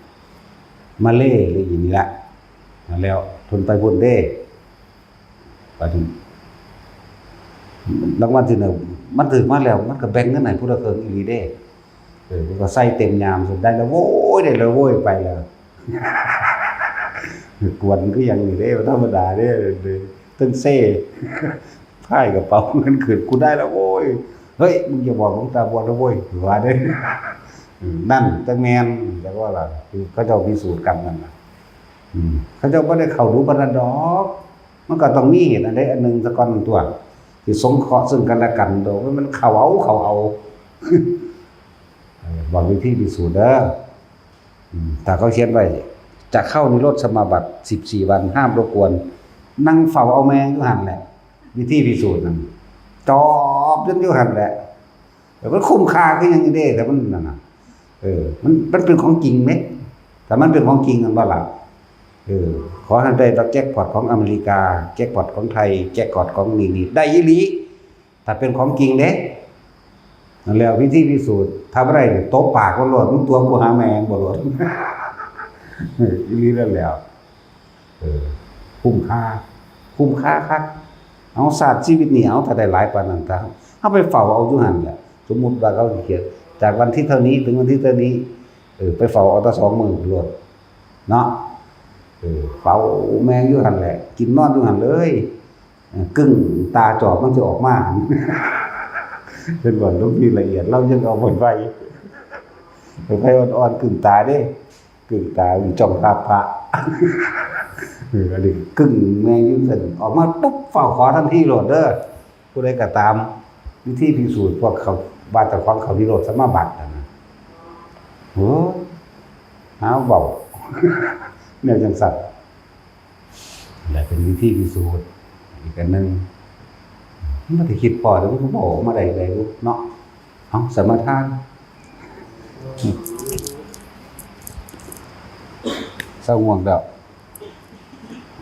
มาเล่หรืออย่างนี้ละแล้วทนไปบนเด้ไปถึงรางวัลที่1มันถึงมาแล้วมันก็แบ่งเงินให้ผู้ละครึ่งอีหลีเด้มันก็ใส่เต็มยามสุดได้แล้วโว้ยได้แล้วโว้ยไปแล้วกวนก็ยังนี่เด้ธรรมดาเด้ตึ้งเซ่พายกระเป๋าเงินขึ้นกูได้แล้วโว้ยเฮ้ยมึงอย่าบอกหลวงตาบัวนะโว้ยว่าเด้นั่นจังแม่นแล้วว่าล่ะคือเขาเจ้าพิสูจน์กรรมนั่นน่ะเขาเจ้าบ่ได้เข้ารู้บ่ทันดอกมันก็ต้องมีเหตุอันใดอันหนึ่งซะก่อนตัวที่สงเคราะห์ซึ่งกันและกันโดยมันเข้าเอาบอกวิธีพิสูจน์เด้อถ้าเขาเขียนไว้จะเข้านิโรธสมาบัติ14 วันห้ามรบกวนนั่งเฝ้าเอาแมงอยู่หั่นแหละวิธีพิสูจน์นั่นจอบจนอยู่หั่นแหละแต่มันคุ้มค่าคือหยังเด้แต่มันนั่นน่ะมันเป็นของจริงมั้ยแต่มันเป็นของจริงกันบ่ล่ะขอให้ได้แจ็คพอตของอเมริกาแจ็คพอตของไทยแจ็คพอตของนี่ได้อีหลีถ้าเป็นของจริงเด้นั่นแล้ววิธีพิสูจน์ทำอะไรตบปากบ่โลดมึงตัวกูหาแมงบ่โลดอีหลีนั่นแล้วคุ้มค่าคักเอาศาสตร์ชีวิตนี่เอาถ้าได้หลายปานนั้นถ้าเอาไปเฝ้าเอาอยู่หั่นแหละสมมุติว่าเขาเขียนจากวันที่เท่านี้ถึงวันที่เท่านี้ไปเฝ้าเอาแต่2 มื้อโลดเนาะเฝ้าแมงอยู่หั่นแหละกินนอนอยู่หั่นเลยกึ่งตาจอบมันสิออกมาเป็นบ่ลงที่ละเอียดเรายังเอาบ่ไฟอ่อนๆกึ่งตาเด้กึ่งตาอยู่จ้องภาพพระอันนี้กึ่งแมงอยู่ซั่นออกมาปุ๊บเฝ้าขอทันทีโลดเด้อผู้ใดก็ตามวิธีพิสูจน์พวกเขาว่าแต่ของเขานิโรธสมาบัตินั่นน่ะโหหาเว้าแนวจังซั่นและเป็นวิธีพิสูจน์อีกอันนึงมันได้คิดพอแล้วมันก็บอกมาได้เลยเนาะเอาสมาทานเศร้าง่วงแล้ว